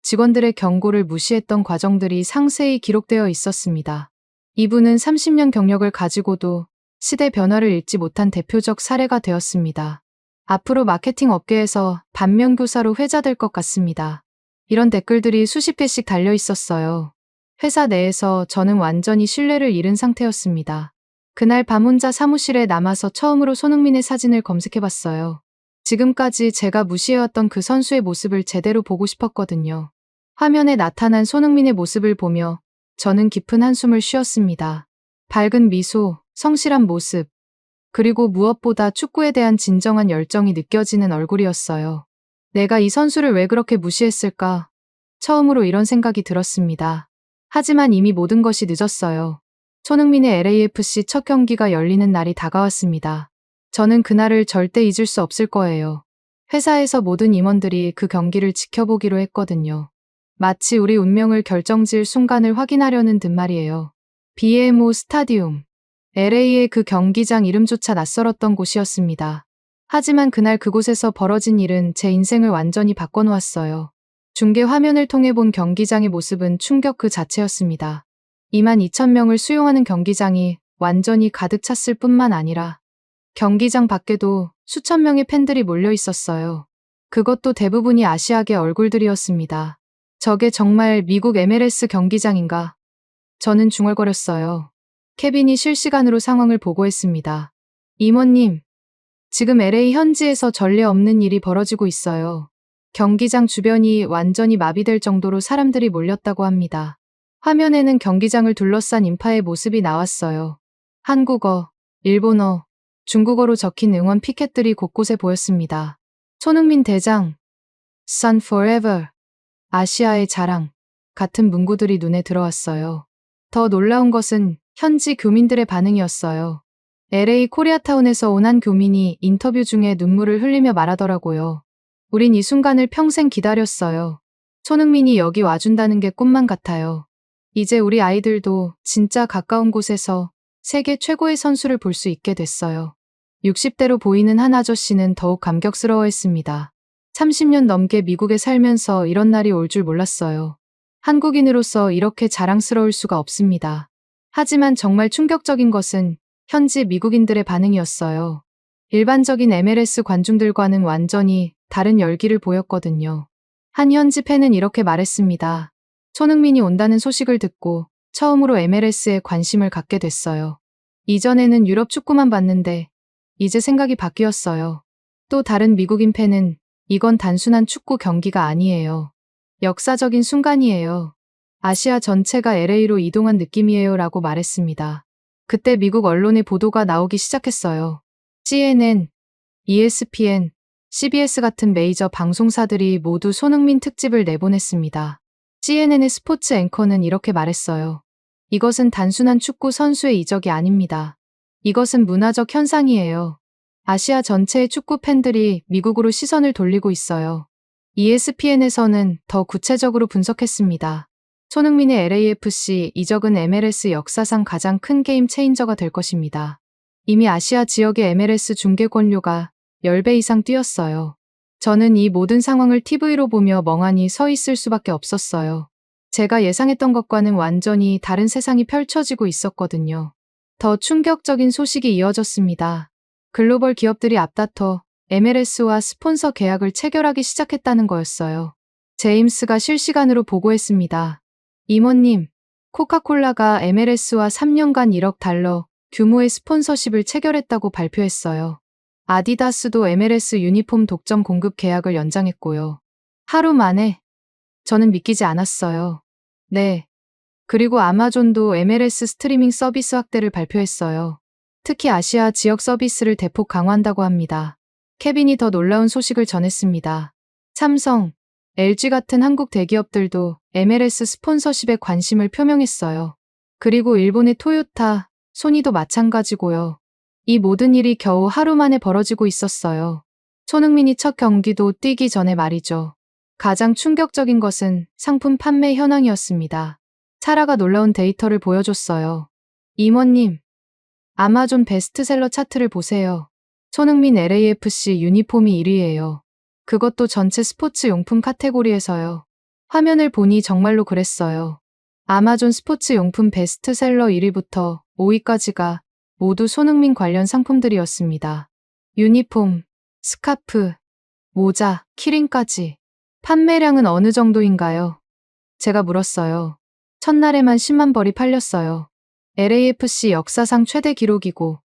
직원들의 경고를 무시했던 과정들이 상세히 기록되어 있었습니다. 이분은 30년 경력을 가지고도 시대 변화를 읽지 못한 대표적 사례가 되었습니다. 앞으로 마케팅 업계에서 반면교사로 회자될 것 같습니다. 이런 댓글들이 수십 개씩 달려 있었어요. 회사 내에서 저는 완전히 신뢰를 잃은 상태였습니다. 그날 밤 혼자 사무실에 남아서 처음으로 손흥민의 사진을 검색해봤어요. 지금까지 제가 무시해왔던 그 선수의 모습을 제대로 보고 싶었거든요. 화면에 나타난 손흥민의 모습을 보며 저는 깊은 한숨을 쉬었습니다. 밝은 미소, 성실한 모습, 그리고 무엇보다 축구에 대한 진정한 열정이 느껴지는 얼굴이었어요. 내가 이 선수를 왜 그렇게 무시했을까? 처음으로 이런 생각이 들었습니다. 하지만 이미 모든 것이 늦었어요. 손흥민의 LAFC 첫 경기가 열리는 날이 다가왔습니다. 저는 그날을 절대 잊을 수 없을 거예요. 회사에서 모든 임원들이 그 경기를 지켜보기로 했거든요. 마치 우리 운명을 결정지을 순간을 확인하려는 듯 말이에요. BMO 스타디움. LA의 그 경기장 이름조차 낯설었던 곳이었습니다. 하지만 그날 그곳에서 벌어진 일은 제 인생을 완전히 바꿔놓았어요. 중계 화면을 통해 본 경기장의 모습은 충격 그 자체였습니다. 22,000명을 수용하는 경기장이 완전히 가득 찼을 뿐만 아니라 경기장 밖에도 수천 명의 팬들이 몰려 있었어요. 그것도 대부분이 아시아계 얼굴들이었습니다. 저게 정말 미국 MLS 경기장인가? 저는 중얼거렸어요. 케빈이 실시간으로 상황을 보고했습니다. 임원님, 지금 LA 현지에서 전례 없는 일이 벌어지고 있어요. 경기장 주변이 완전히 마비될 정도로 사람들이 몰렸다고 합니다. 화면에는 경기장을 둘러싼 인파의 모습이 나왔어요. 한국어, 일본어, 중국어로 적힌 응원 피켓들이 곳곳에 보였습니다. 손흥민 대장, Sun Forever, 아시아의 자랑 같은 문구들이 눈에 들어왔어요. 더 놀라운 것은 현지 교민들의 반응이었어요. LA 코리아타운에서 온 한 교민이 인터뷰 중에 눈물을 흘리며 말하더라고요. 우린 이 순간을 평생 기다렸어요. 손흥민이 여기 와준다는 게 꿈만 같아요. 이제 우리 아이들도 진짜 가까운 곳에서 세계 최고의 선수를 볼 수 있게 됐어요. 60대로 보이는 한 아저씨는 더욱 감격스러워했습니다. 30년 넘게 미국에 살면서 이런 날이 올 줄 몰랐어요. 한국인으로서 이렇게 자랑스러울 수가 없습니다. 하지만 정말 충격적인 것은 현지 미국인들의 반응이었어요. 일반적인 MLS 관중들과는 완전히 다른 열기를 보였거든요. 한 현지 팬은 이렇게 말했습니다. 손흥민이 온다는 소식을 듣고 처음으로 MLS에 관심을 갖게 됐어요. 이전에는 유럽 축구만 봤는데 이제 생각이 바뀌었어요. 또 다른 미국인 팬은 이건 단순한 축구 경기가 아니에요. 역사적인 순간이에요. 아시아 전체가 LA로 이동한 느낌이에요 라고 말했습니다. 그때 미국 언론의 보도가 나오기 시작했어요. CNN, ESPN, CBS 같은 메이저 방송사들이 모두 손흥민 특집을 내보냈습니다. CNN의 스포츠 앵커는 이렇게 말했어요. 이것은 단순한 축구 선수의 이적이 아닙니다. 이것은 문화적 현상이에요. 아시아 전체의 축구 팬들이 미국으로 시선을 돌리고 있어요. ESPN에서는 더 구체적으로 분석했습니다. 손흥민의 LAFC 이적은 MLS 역사상 가장 큰 게임 체인저가 될 것입니다. 이미 아시아 지역의 MLS 중계 권료가 10배 이상 뛰었어요. 저는 이 모든 상황을 TV로 보며 멍하니 서 있을 수밖에 없었어요. 제가 예상했던 것과는 완전히 다른 세상이 펼쳐지고 있었거든요. 더 충격적인 소식이 이어졌습니다. 글로벌 기업들이 앞다퉈 MLS와 스폰서 계약을 체결하기 시작했다는 거였어요. 제임스가 실시간으로 보고했습니다. 임원님, 코카콜라가 MLS와 3년간 1억 달러 규모의 스폰서십을 체결했다고 발표했어요. 아디다스도 MLS 유니폼 독점 공급 계약을 연장했고요. 하루 만에 저는 믿기지 않았어요. 네. 그리고 아마존도 MLS 스트리밍 서비스 확대를 발표했어요. 특히 아시아 지역 서비스를 대폭 강화한다고 합니다. 케빈이 더 놀라운 소식을 전했습니다. 삼성, LG 같은 한국 대기업들도 MLS 스폰서십에 관심을 표명했어요. 그리고 일본의 토요타, 소니도 마찬가지고요. 이 모든 일이 겨우 하루 만에 벌어지고 있었어요. 손흥민이 첫 경기도 뛰기 전에 말이죠. 가장 충격적인 것은 상품 판매 현황이었습니다. 사라가 놀라운 데이터를 보여줬어요. 임원님, 아마존 베스트셀러 차트를 보세요. 손흥민 LAFC 유니폼이 1위예요. 그것도 전체 스포츠 용품 카테고리에서요. 화면을 보니 정말로 그랬어요. 아마존 스포츠 용품 베스트셀러 1위부터 5위까지가 모두 손흥민 관련 상품들이었습니다. 유니폼, 스카프, 모자, 키링까지. 판매량은 어느 정도인가요? 제가 물었어요. 첫날에만 10만 벌이 팔렸어요. LAFC 역사상 최대 기록이고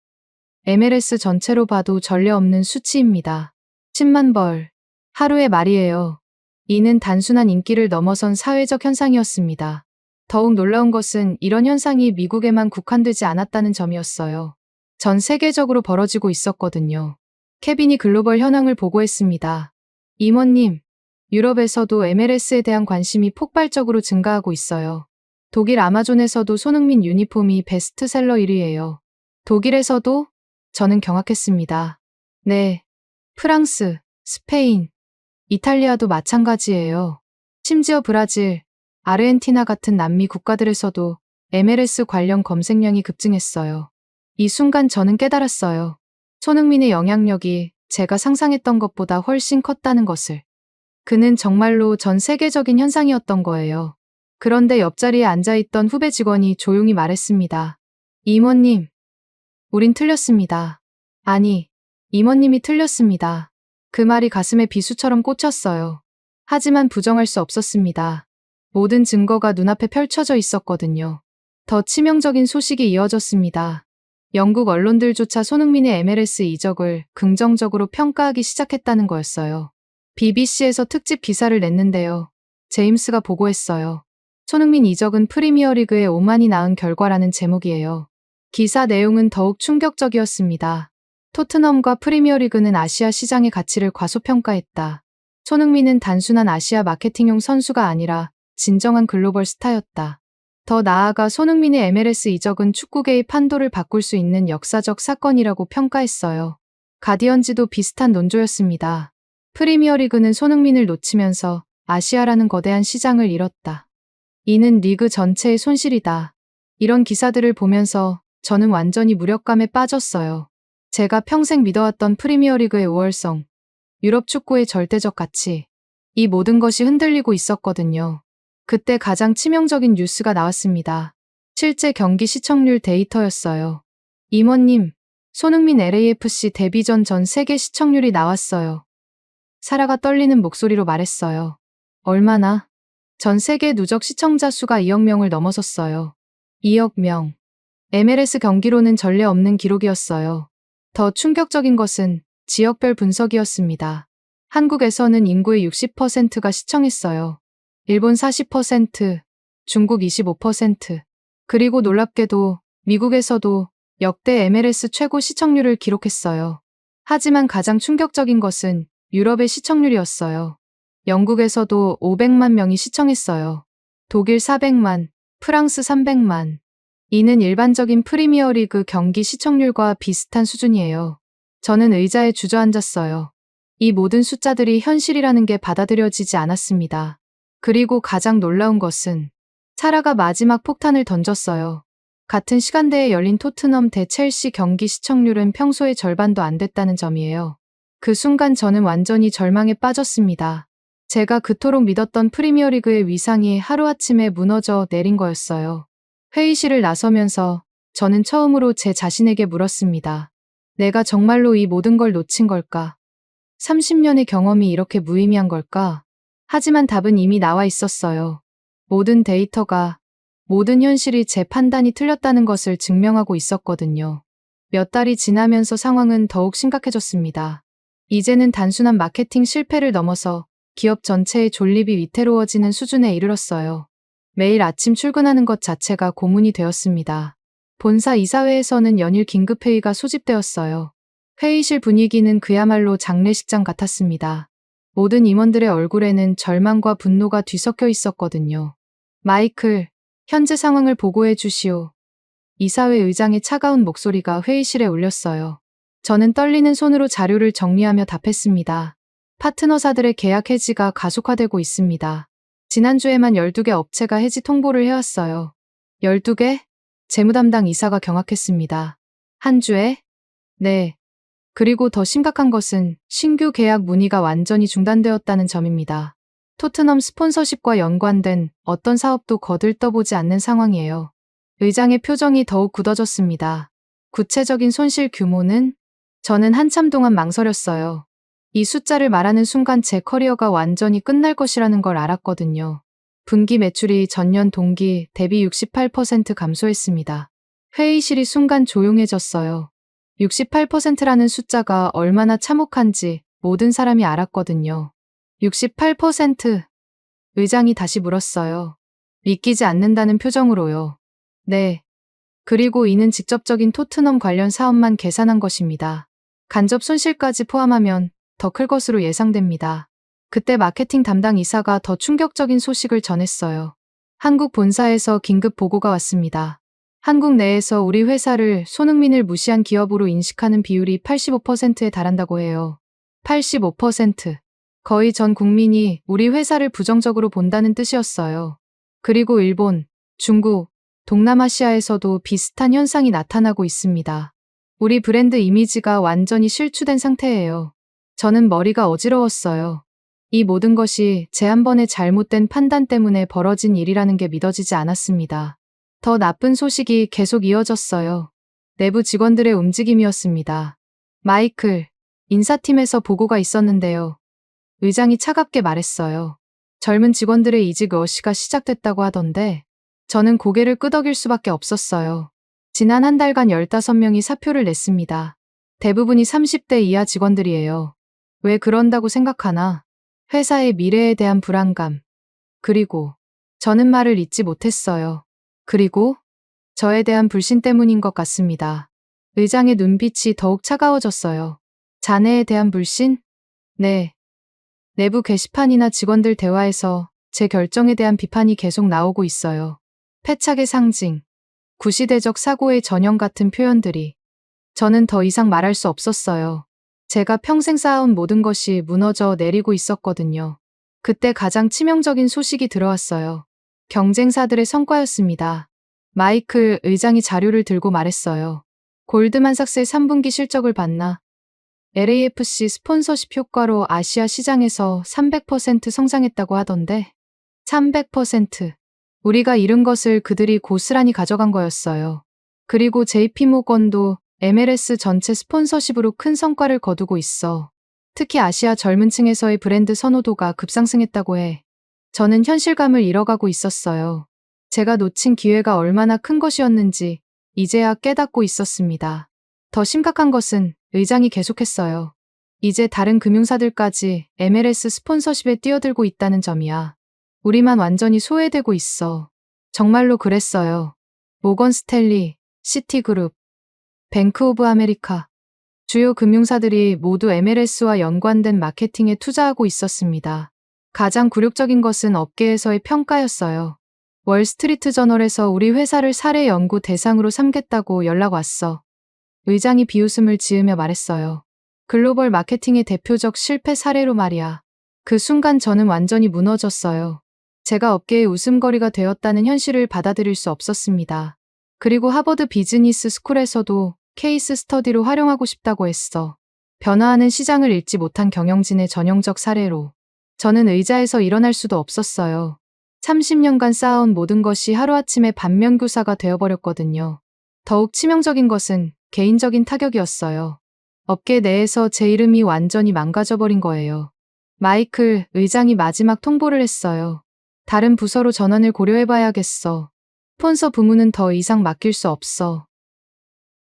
MLS 전체로 봐도 전례 없는 수치입니다. 10만 벌. 하루에 말이에요. 이는 단순한 인기를 넘어선 사회적 현상이었습니다. 더욱 놀라운 것은 이런 현상이 미국에만 국한되지 않았다는 점이었어요. 전 세계적으로 벌어지고 있었거든요. 케빈이 글로벌 현황을 보고했습니다. 임원님, 유럽에서도 MLS에 대한 관심이 폭발적으로 증가하고 있어요. 독일 아마존에서도 손흥민 유니폼이 베스트셀러 1위예요. 독일에서도? 저는 경악했습니다. 네. 프랑스, 스페인, 이탈리아도 마찬가지예요. 심지어 브라질, 아르헨티나 같은 남미 국가들에서도 MLS 관련 검색량이 급증했어요. 이 순간 저는 깨달았어요. 손흥민의 영향력이 제가 상상했던 것보다 훨씬 컸다는 것을. 그는 정말로 전 세계적인 현상이었던 거예요. 그런데 옆자리에 앉아있던 후배 직원이 조용히 말했습니다. 임원님, 우린 틀렸습니다. 아니, 임원님이 틀렸습니다. 그 말이 가슴에 비수처럼 꽂혔어요. 하지만 부정할 수 없었습니다. 모든 증거가 눈앞에 펼쳐져 있었거든요. 더 치명적인 소식이 이어졌습니다. 영국 언론들조차 손흥민의 MLS 이적을 긍정적으로 평가하기 시작했다는 거였어요. BBC에서 특집 기사를 냈는데요. 제임스가 보고했어요. 손흥민 이적은 프리미어리그에 오만이 낳은 결과라는 제목이에요. 기사 내용은 더욱 충격적이었습니다. 토트넘과 프리미어리그는 아시아 시장의 가치를 과소평가했다. 손흥민은 단순한 아시아 마케팅용 선수가 아니라 진정한 글로벌 스타였다. 더 나아가 손흥민의 MLS 이적은 축구계의 판도를 바꿀 수 있는 역사적 사건이라고 평가했어요. 가디언지도 비슷한 논조였습니다. 프리미어리그는 손흥민을 놓치면서 아시아라는 거대한 시장을 잃었다. 이는 리그 전체의 손실이다. 이런 기사들을 보면서 저는 완전히 무력감에 빠졌어요. 제가 평생 믿어왔던 프리미어리그의 우월성, 유럽 축구의 절대적 가치, 이 모든 것이 흔들리고 있었거든요. 그때 가장 치명적인 뉴스가 나왔습니다. 실제 경기 시청률 데이터였어요. 임원님, 손흥민 LAFC 데뷔 전 세계 시청률이 나왔어요. 사라가 떨리는 목소리로 말했어요. 얼마나? 전 세계 누적 시청자 수가 2억 명을 넘어섰어요. 2억 명. MLS 경기로는 전례 없는 기록이었어요. 더 충격적인 것은 지역별 분석이었습니다. 한국에서는 인구의 60%가 시청했어요. 일본 40%, 중국 25%, 그리고 놀랍게도 미국에서도 역대 MLS 최고 시청률을 기록했어요. 하지만 가장 충격적인 것은 유럽의 시청률이었어요. 영국에서도 500만 명이 시청했어요. 독일 400만, 프랑스 300만. 이는 일반적인 프리미어리그 경기 시청률과 비슷한 수준이에요. 저는 의자에 주저앉았어요. 이 모든 숫자들이 현실이라는 게 받아들여지지 않았습니다. 그리고 가장 놀라운 것은 사라가 마지막 폭탄을 던졌어요. 같은 시간대에 열린 토트넘 대 첼시 경기 시청률은 평소의 절반도 안 됐다는 점이에요. 그 순간 저는 완전히 절망에 빠졌습니다. 제가 그토록 믿었던 프리미어리그의 위상이 하루아침에 무너져 내린 거였어요. 회의실을 나서면서 저는 처음으로 제 자신에게 물었습니다. 내가 정말로 이 모든 걸 놓친 걸까? 30년의 경험이 이렇게 무의미한 걸까? 하지만 답은 이미 나와 있었어요. 모든 데이터가, 모든 현실이 제 판단이 틀렸다는 것을 증명하고 있었거든요. 몇 달이 지나면서 상황은 더욱 심각해졌습니다. 이제는 단순한 마케팅 실패를 넘어서 기업 전체의 존립이 위태로워지는 수준에 이르렀어요. 매일 아침 출근하는 것 자체가 고문이 되었습니다. 본사 이사회에서는 연일 긴급회의가 소집되었어요. 회의실 분위기는 그야말로 장례식장 같았습니다. 모든 임원들의 얼굴에는 절망과 분노가 뒤섞여 있었거든요. 마이클, 현재 상황을 보고해 주시오. 이사회 의장의 차가운 목소리가 회의실에 울렸어요. 저는 떨리는 손으로 자료를 정리하며 답했습니다. 파트너사들의 계약 해지가 가속화되고 있습니다. 지난주에만 12개 업체가 해지 통보를 해왔어요. 12개? 재무담당 이사가 경악했습니다. 한 주에? 네. 그리고 더 심각한 것은 신규 계약 문의가 완전히 중단되었다는 점입니다. 토트넘 스폰서십과 연관된 어떤 사업도 거들떠보지 않는 상황이에요. 의장의 표정이 더욱 굳어졌습니다. 구체적인 손실 규모는? 저는 한참 동안 망설였어요. 이 숫자를 말하는 순간 제 커리어가 완전히 끝날 것이라는 걸 알았거든요. 분기 매출이 전년 동기 대비 68% 감소했습니다. 회의실이 순간 조용해졌어요. 68%라는 숫자가 얼마나 참혹한지 모든 사람이 알았거든요. 68%? 의장이 다시 물었어요. 믿기지 않는다는 표정으로요. 네. 그리고 이는 직접적인 토트넘 관련 사업만 계산한 것입니다. 간접 손실까지 포함하면 더 클 것으로 예상됩니다. 그때 마케팅 담당 이사가 더 충격적인 소식을 전했어요. 한국 본사에서 긴급 보고가 왔습니다. 한국 내에서 우리 회사를 손흥민을 무시한 기업으로 인식하는 비율이 85%에 달한다고 해요. 85%. 거의 전 국민이 우리 회사를 부정적으로 본다는 뜻이었어요. 그리고 일본, 중국, 동남아시아에서도 비슷한 현상이 나타나고 있습니다. 우리 브랜드 이미지가 완전히 실추된 상태예요. 저는 머리가 어지러웠어요. 이 모든 것이 제 한 번의 잘못된 판단 때문에 벌어진 일이라는 게 믿어지지 않았습니다. 더 나쁜 소식이 계속 이어졌어요. 내부 직원들의 움직임이었습니다. 마이클, 인사팀에서 보고가 있었는데요. 의장이 차갑게 말했어요. 젊은 직원들의 이직 러시가 시작됐다고 하던데 저는 고개를 끄덕일 수밖에 없었어요. 지난 한 달간 15명이 사표를 냈습니다. 대부분이 30대 이하 직원들이에요. 왜 그런다고 생각하나? 회사의 미래에 대한 불안감. 그리고 저는 말을 잇지 못했어요. 그리고 저에 대한 불신 때문인 것 같습니다. 의장의 눈빛이 더욱 차가워졌어요. 자네에 대한 불신? 네. 내부 게시판이나 직원들 대화에서 제 결정에 대한 비판이 계속 나오고 있어요. 패착의 상징, 구시대적 사고의 전형 같은 표현들이. 저는 더 이상 말할 수 없었어요. 제가 평생 쌓아온 모든 것이 무너져 내리고 있었거든요. 그때 가장 치명적인 소식이 들어왔어요. 경쟁사들의 성과였습니다. 마이클 의장이 자료를 들고 말했어요. 골드만삭스의 3분기 실적을 봤나? LAFC 스폰서십 효과로 아시아 시장에서 300% 성장했다고 하던데 300%. 우리가 잃은 것을 그들이 고스란히 가져간 거였어요. 그리고 JP모건도 MLS 전체 스폰서십으로 큰 성과를 거두고 있어. 특히 아시아 젊은 층에서의 브랜드 선호도가 급상승했다고 해. 저는 현실감을 잃어가고 있었어요. 제가 놓친 기회가 얼마나 큰 것이었는지 이제야 깨닫고 있었습니다. 더 심각한 것은 의장이 계속했어요. 이제 다른 금융사들까지 MLS 스폰서십에 뛰어들고 있다는 점이야. 우리만 완전히 소외되고 있어. 정말로 그랬어요. 모건 스탠리, 시티그룹, 뱅크 오브 아메리카. 주요 금융사들이 모두 MLS와 연관된 마케팅에 투자하고 있었습니다. 가장 굴욕적인 것은 업계에서의 평가였어요. 월스트리트 저널에서 우리 회사를 사례 연구 대상으로 삼겠다고 연락 왔어. 의장이 비웃음을 지으며 말했어요. 글로벌 마케팅의 대표적 실패 사례로 말이야. 그 순간 저는 완전히 무너졌어요. 제가 업계의 웃음거리가 되었다는 현실을 받아들일 수 없었습니다. 그리고 하버드 비즈니스 스쿨에서도 케이스 스터디로 활용하고 싶다고 했어. 변화하는 시장을 읽지 못한 경영진의 전형적 사례로. 저는 의자에서 일어날 수도 없었어요. 30년간 쌓아온 모든 것이 하루아침에 반면교사가 되어버렸거든요. 더욱 치명적인 것은 개인적인 타격이었어요. 업계 내에서 제 이름이 완전히 망가져버린 거예요. 마이클 의장이 마지막 통보를 했어요. 다른 부서로 전환을 고려해봐야겠어. 스폰서 부문은 더 이상 맡길 수 없어.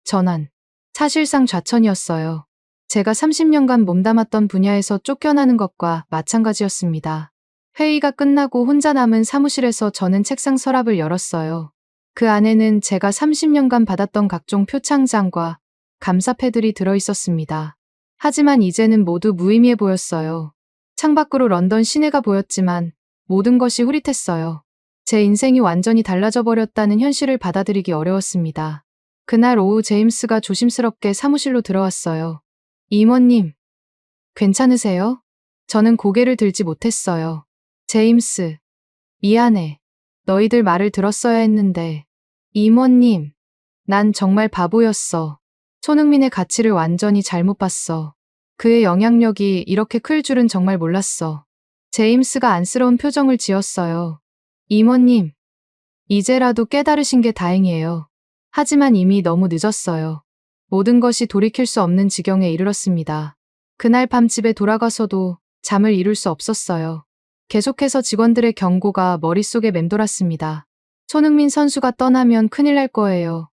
전환. 사실상 좌천이었어요. 제가 30년간 몸담았던 분야에서 쫓겨나는 것과 마찬가지였습니다. 회의가 끝나고 혼자 남은 사무실에서 저는 책상 서랍을 열었어요. 그 안에는 제가 30년간 받았던 각종 표창장과 감사패들이 들어있었습니다. 하지만 이제는 모두 무의미해 보였어요. 창밖으로 런던 시내가 보였지만 모든 것이 흐릿했어요. 제 인생이 완전히 달라져 버렸다는 현실을 받아들이기 어려웠습니다. 그날 오후 제임스가 조심스럽게 사무실로 들어왔어요. 임원님, 괜찮으세요? 저는 고개를 들지 못했어요. 제임스, 미안해. 너희들 말을 들었어야 했는데. 임원님, 난 정말 바보였어. 손흥민의 가치를 완전히 잘못 봤어. 그의 영향력이 이렇게 클 줄은 정말 몰랐어. 제임스가 안쓰러운 표정을 지었어요. 임원님, 이제라도 깨달으신 게 다행이에요. 하지만 이미 너무 늦었어요. 모든 것이 돌이킬 수 없는 지경에 이르렀습니다. 그날 밤 집에 돌아가서도 잠을 이룰 수 없었어요. 계속해서 직원들의 경고가 머릿속에 맴돌았습니다. 손흥민 선수가 떠나면 큰일 날 거예요.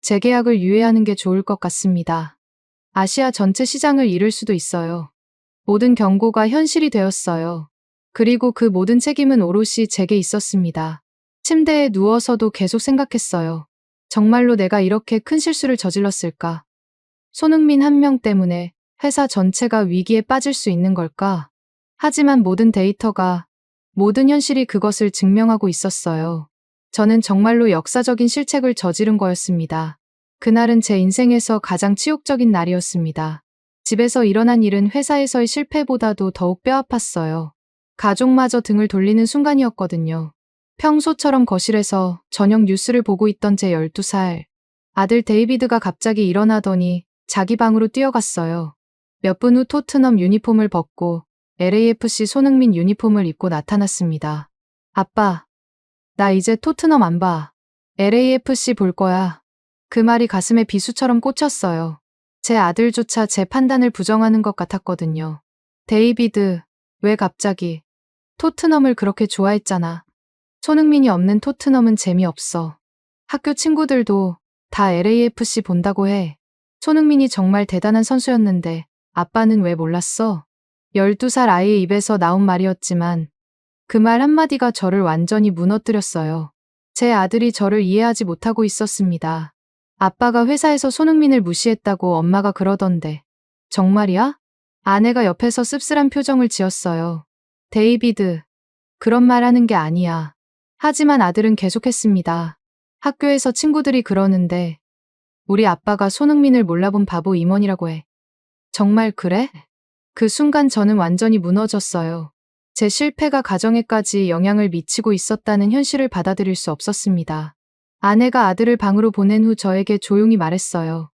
재계약을 유예하는 게 좋을 것 같습니다. 아시아 전체 시장을 잃을 수도 있어요. 모든 경고가 현실이 되었어요. 그리고 그 모든 책임은 오롯이 제게 있었습니다. 침대에 누워서도 계속 생각했어요. 정말로 내가 이렇게 큰 실수를 저질렀을까? 손흥민 한 명 때문에 회사 전체가 위기에 빠질 수 있는 걸까? 하지만 모든 데이터가, 모든 현실이 그것을 증명하고 있었어요. 저는 정말로 역사적인 실책을 저지른 거였습니다. 그날은 제 인생에서 가장 치욕적인 날이었습니다. 집에서 일어난 일은 회사에서의 실패보다도 더욱 뼈아팠어요. 가족마저 등을 돌리는 순간이었거든요. 평소처럼 거실에서 저녁 뉴스를 보고 있던 제 12살 아들 데이비드가 갑자기 일어나더니 자기 방으로 뛰어갔어요. 몇 분 후 토트넘 유니폼을 벗고 LAFC 손흥민 유니폼을 입고 나타났습니다. 아빠, 나 이제 토트넘 안 봐. LAFC 볼 거야. 그 말이 가슴에 비수처럼 꽂혔어요. 제 아들조차 제 판단을 부정하는 것 같았거든요. 데이비드, 왜 갑자기? 토트넘을 그렇게 좋아했잖아. 손흥민이 없는 토트넘은 재미없어. 학교 친구들도 다 LAFC 본다고 해. 손흥민이 정말 대단한 선수였는데 아빠는 왜 몰랐어? 12살 아이의 입에서 나온 말이었지만 그 말 한마디가 저를 완전히 무너뜨렸어요. 제 아들이 저를 이해하지 못하고 있었습니다. 아빠가 회사에서 손흥민을 무시했다고 엄마가 그러던데. 정말이야? 아내가 옆에서 씁쓸한 표정을 지었어요. 데이비드, 그런 말 하는 게 아니야. 하지만 아들은 계속했습니다. 학교에서 친구들이 그러는데 우리 아빠가 손흥민을 몰라본 바보 임원이라고 해. 정말 그래? 그 순간 저는 완전히 무너졌어요. 제 실패가 가정에까지 영향을 미치고 있었다는 현실을 받아들일 수 없었습니다. 아내가 아들을 방으로 보낸 후 저에게 조용히 말했어요.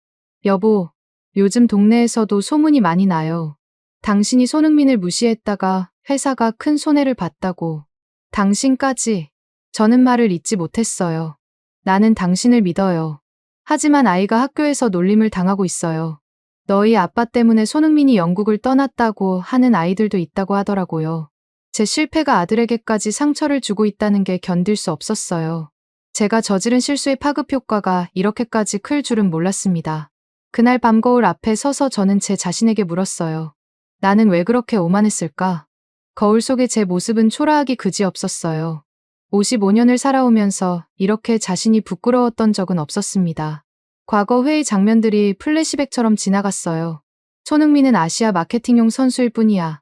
여보, 요즘 동네에서도 소문이 많이 나요. 당신이 손흥민을 무시했다가 회사가 큰 손해를 봤다고. 당신까지. 저는 말을 잇지 못했어요. 나는 당신을 믿어요. 하지만 아이가 학교에서 놀림을 당하고 있어요. 너희 아빠 때문에 손흥민이 영국을 떠났다고 하는 아이들도 있다고 하더라고요. 제 실패가 아들에게까지 상처를 주고 있다는 게 견딜 수 없었어요. 제가 저지른 실수의 파급 효과가 이렇게까지 클 줄은 몰랐습니다. 그날 밤 거울 앞에 서서 저는 제 자신에게 물었어요. 나는 왜 그렇게 오만했을까? 거울 속의 제 모습은 초라하기 그지없었어요. 55년을 살아오면서 이렇게 자신이 부끄러웠던 적은 없었습니다. 과거 회의 장면들이 플래시백처럼 지나갔어요. 손흥민은 아시아 마케팅용 선수일 뿐이야.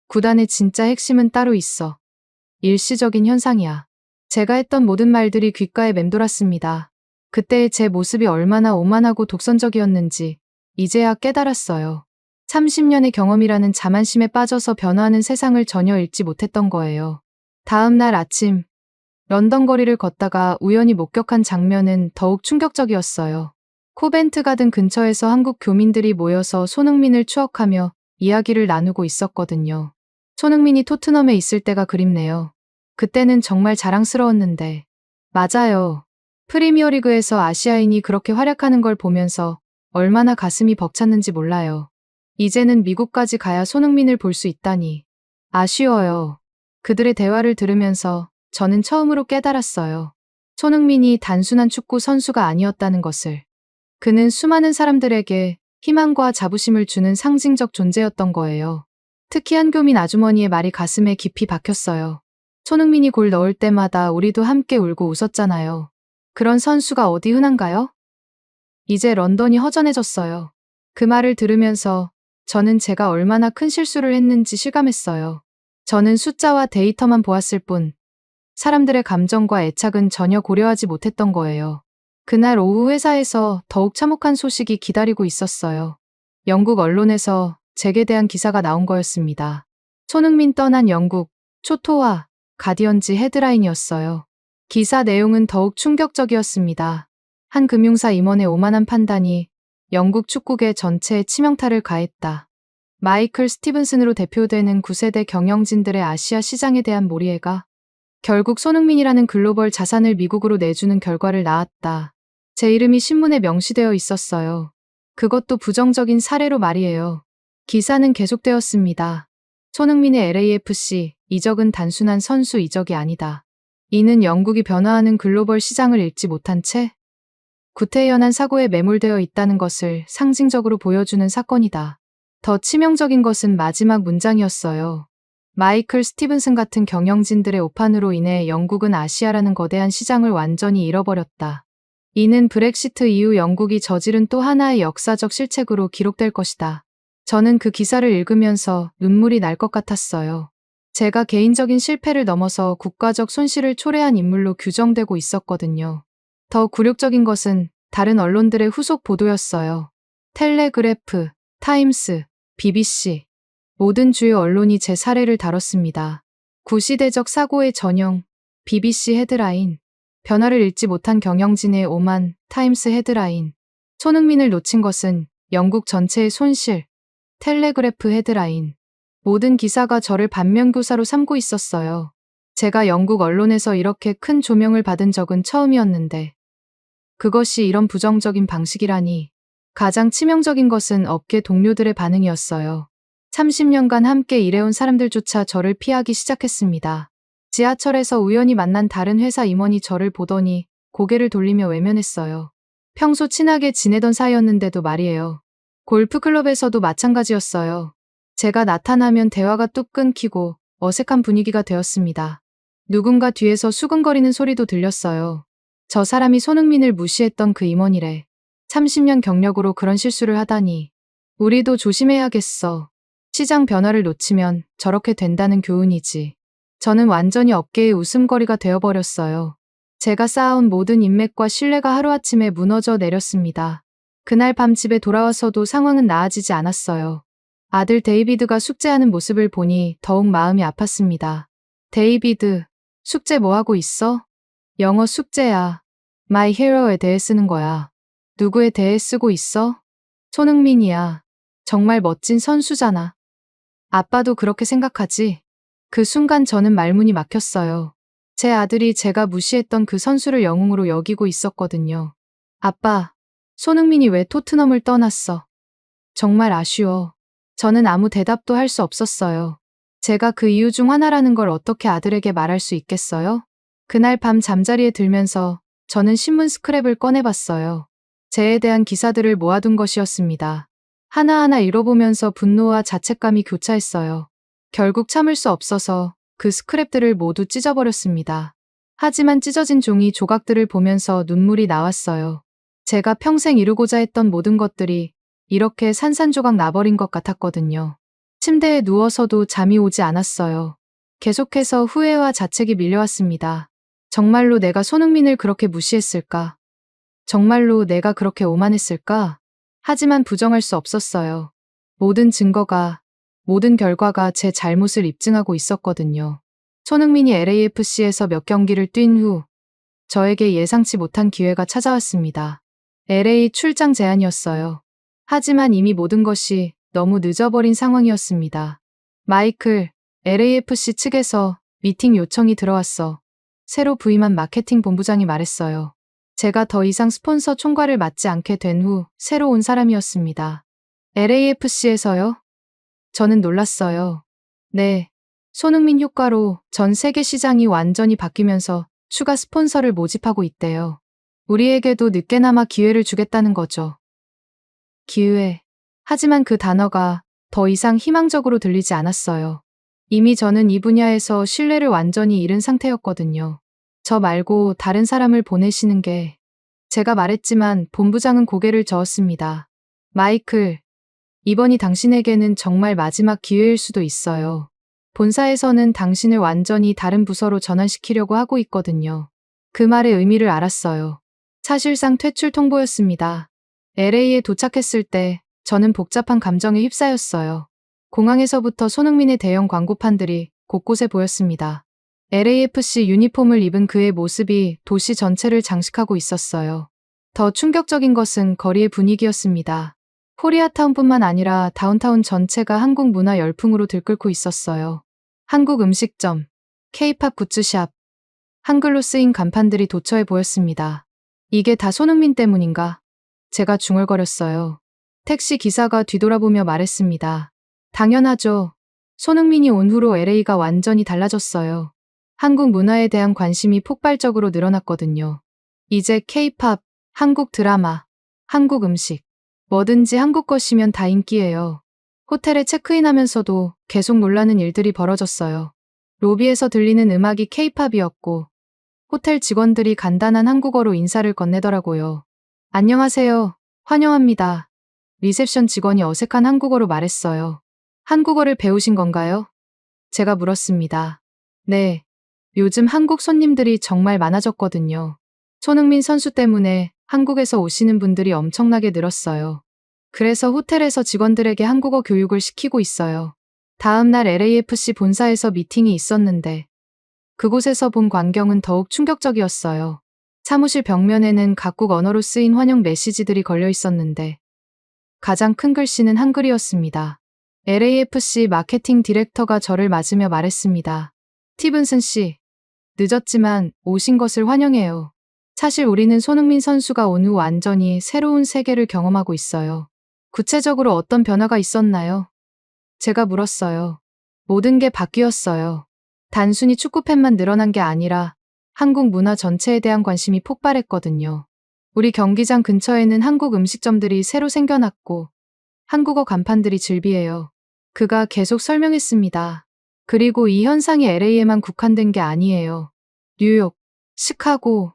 구단의 진짜 핵심은 따로 있어. 일시적인 현상이야. 제가 했던 모든 말들이 귓가에 맴돌았습니다. 그때의 제 모습이 얼마나 오만하고 독선적이었는지 이제야 깨달았어요. 30년의 경험이라는 자만심에 빠져서 변화하는 세상을 전혀 읽지 못했던 거예요. 다음 날 아침, 런던 거리를 걷다가 우연히 목격한 장면은 더욱 충격적이었어요. 코벤트 가든 근처에서 한국 교민들이 모여서 손흥민을 추억하며 이야기를 나누고 있었거든요. 손흥민이 토트넘에 있을 때가 그립네요. 그때는 정말 자랑스러웠는데. 맞아요. 프리미어리그에서 아시아인이 그렇게 활약하는 걸 보면서 얼마나 가슴이 벅찼는지 몰라요. 이제는 미국까지 가야 손흥민을 볼 수 있다니. 아쉬워요. 그들의 대화를 들으면서 저는 처음으로 깨달았어요. 손흥민이 단순한 축구 선수가 아니었다는 것을. 그는 수많은 사람들에게 희망과 자부심을 주는 상징적 존재였던 거예요. 특히 한교민 아주머니의 말이 가슴에 깊이 박혔어요. 손흥민이 골 넣을 때마다 우리도 함께 울고 웃었잖아요. 그런 선수가 어디 흔한가요? 이제 런던이 허전해졌어요. 그 말을 들으면서 저는 제가 얼마나 큰 실수를 했는지 실감했어요. 저는 숫자와 데이터만 보았을 뿐 사람들의 감정과 애착은 전혀 고려하지 못했던 거예요. 그날 오후 회사에서 더욱 참혹한 소식이 기다리고 있었어요. 영국 언론에서 제게 대한 기사가 나온 거였습니다. 손흥민 떠난 영국, 초토화, 가디언지 헤드라인이었어요. 기사 내용은 더욱 충격적이었습니다. 한 금융사 임원의 오만한 판단이 영국 축구계 전체에 치명타를 가했다. 마이클 스티븐슨으로 대표되는 9세대 경영진들의 아시아 시장에 대한 몰이해가 결국 손흥민이라는 글로벌 자산을 미국으로 내주는 결과를 낳았다. 제 이름이 신문에 명시되어 있었어요. 그것도 부정적인 사례로 말이에요. 기사는 계속되었습니다. 손흥민의 LAFC 이적은 단순한 선수 이적이 아니다. 이는 영국이 변화하는 글로벌 시장을 읽지 못한 채 구태연한 사고에 매몰되어 있다는 것을 상징적으로 보여주는 사건이다. 더 치명적인 것은 마지막 문장이었어요. 마이클 스티븐슨 같은 경영진들의 오판으로 인해 영국은 아시아라는 거대한 시장을 완전히 잃어버렸다. 이는 브렉시트 이후 영국이 저지른 또 하나의 역사적 실책으로 기록될 것이다. 저는 그 기사를 읽으면서 눈물이 날 것 같았어요. 제가 개인적인 실패를 넘어서 국가적 손실을 초래한 인물로 규정되고 있었거든요. 더 굴욕적인 것은 다른 언론들의 후속 보도였어요. 텔레그래프, 타임스, BBC, 모든 주요 언론이 제 사례를 다뤘습니다. 구시대적 사고의 전형, BBC 헤드라인, 변화를 읽지 못한 경영진의 오만, 타임스 헤드라인, 손흥민을 놓친 것은 영국 전체의 손실, 텔레그래프 헤드라인. 모든 기사가 저를 반면교사로 삼고 있었어요. 제가 영국 언론에서 이렇게 큰 조명을 받은 적은 처음이었는데 그것이 이런 부정적인 방식이라니. 가장 치명적인 것은 업계 동료들의 반응이었어요. 30년간 함께 일해온 사람들조차 저를 피하기 시작했습니다. 지하철에서 우연히 만난 다른 회사 임원이 저를 보더니 고개를 돌리며 외면했어요. 평소 친하게 지내던 사이였는데도 말이에요. 골프클럽에서도 마찬가지였어요. 제가 나타나면 대화가 뚝 끊기고 어색한 분위기가 되었습니다. 누군가 뒤에서 수근거리는 소리도 들렸어요. 저 사람이 손흥민을 무시했던 그 임원이래. 30년 경력으로 그런 실수를 하다니. 우리도 조심해야겠어. 시장 변화를 놓치면 저렇게 된다는 교훈이지. 저는 완전히 업계의 웃음거리가 되어버렸어요. 제가 쌓아온 모든 인맥과 신뢰가 하루아침에 무너져 내렸습니다. 그날 밤 집에 돌아와서도 상황은 나아지지 않았어요. 아들 데이비드가 숙제하는 모습을 보니 더욱 마음이 아팠습니다. 데이비드, 숙제 뭐 하고 있어? 영어 숙제야. My Hero에 대해 쓰는 거야. 누구에 대해 쓰고 있어? 손흥민이야. 정말 멋진 선수잖아. 아빠도 그렇게 생각하지? 그 순간 저는 말문이 막혔어요. 제 아들이 제가 무시했던 그 선수를 영웅으로 여기고 있었거든요. 아빠, 손흥민이 왜 토트넘을 떠났어? 정말 아쉬워. 저는 아무 대답도 할 수 없었어요. 제가 그 이유 중 하나라는 걸 어떻게 아들에게 말할 수 있겠어요? 그날 밤 잠자리에 들면서 저는 신문 스크랩을 꺼내봤어요. 제에 대한 기사들을 모아둔 것이었습니다. 하나하나 읽어보면서 분노와 자책감이 교차했어요. 결국 참을 수 없어서 그 스크랩들을 모두 찢어버렸습니다. 하지만 찢어진 종이 조각들을 보면서 눈물이 나왔어요. 제가 평생 이루고자 했던 모든 것들이 이렇게 산산조각 나버린 것 같았거든요. 침대에 누워서도 잠이 오지 않았어요. 계속해서 후회와 자책이 밀려왔습니다. 정말로 내가 손흥민을 그렇게 무시했을까? 정말로 내가 그렇게 오만했을까? 하지만 부정할 수 없었어요. 모든 증거가, 모든 결과가 제 잘못을 입증하고 있었거든요. 손흥민이 LAFC에서 몇 경기를 뛴 후 저에게 예상치 못한 기회가 찾아왔습니다. LA 출장 제안이었어요. 하지만 이미 모든 것이 너무 늦어버린 상황이었습니다. 마이클, LAFC 측에서 미팅 요청이 들어왔어. 새로 부임한 마케팅 본부장이 말했어요. 제가 더 이상 스폰서 총괄을 맡지 않게 된 후 새로 온 사람이었습니다. LAFC에서요? 저는 놀랐어요. 네. 손흥민 효과로 전 세계 시장이 완전히 바뀌면서 추가 스폰서를 모집하고 있대요. 우리에게도 늦게나마 기회를 주겠다는 거죠. 기회. 하지만 그 단어가 더 이상 희망적으로 들리지 않았어요. 이미 저는 이 분야에서 신뢰를 완전히 잃은 상태였거든요. 저 말고 다른 사람을 보내시는 게. 제가 말했지만 본부장은 고개를 저었습니다. 마이클, 이번이 당신에게는 정말 마지막 기회일 수도 있어요. 본사에서는 당신을 완전히 다른 부서로 전환시키려고 하고 있거든요. 그 말의 의미를 알았어요. 사실상 퇴출 통보였습니다. LA에 도착했을 때 저는 복잡한 감정에 휩싸였어요. 공항에서부터 손흥민의 대형 광고판들이 곳곳에 보였습니다. LAFC 유니폼을 입은 그의 모습이 도시 전체를 장식하고 있었어요. 더 충격적인 것은 거리의 분위기였습니다. 코리아타운뿐만 아니라 다운타운 전체가 한국 문화 열풍으로 들끓고 있었어요. 한국 음식점, K-팝 굿즈샵, 한글로 쓰인 간판들이 도처에 보였습니다. 이게 다 손흥민 때문인가? 제가 중얼거렸어요. 택시 기사가 뒤돌아보며 말했습니다. 당연하죠. 손흥민이 온 후로 LA가 완전히 달라졌어요. 한국 문화에 대한 관심이 폭발적으로 늘어났거든요. 이제 K-팝, 한국 드라마, 한국 음식, 뭐든지 한국 것이면 다 인기예요. 호텔에 체크인하면서도 계속 놀라는 일들이 벌어졌어요. 로비에서 들리는 음악이 K-팝이었고 호텔 직원들이 간단한 한국어로 인사를 건네더라고요. 안녕하세요. 환영합니다. 리셉션 직원이 어색한 한국어로 말했어요. 한국어를 배우신 건가요? 제가 물었습니다. 네. 요즘 한국 손님들이 정말 많아졌거든요. 손흥민 선수 때문에 한국에서 오시는 분들이 엄청나게 늘었어요. 그래서 호텔에서 직원들에게 한국어 교육을 시키고 있어요. 다음 날 LAFC 본사에서 미팅이 있었는데 그곳에서 본 광경은 더욱 충격적이었어요. 사무실 벽면에는 각국 언어로 쓰인 환영 메시지들이 걸려 있었는데 가장 큰 글씨는 한글이었습니다. LAFC 마케팅 디렉터가 저를 맞으며 말했습니다. 스티븐슨 씨, 늦었지만 오신 것을 환영해요. 사실 우리는 손흥민 선수가 온 후 완전히 새로운 세계를 경험하고 있어요. 구체적으로 어떤 변화가 있었나요? 제가 물었어요. 모든 게 바뀌었어요. 단순히 축구팬만 늘어난 게 아니라 한국 문화 전체에 대한 관심이 폭발했거든요. 우리 경기장 근처에는 한국 음식점들이 새로 생겨났고 한국어 간판들이 즐비해요. 그가 계속 설명했습니다. 그리고 이 현상이 LA에만 국한된 게 아니에요. 뉴욕, 시카고,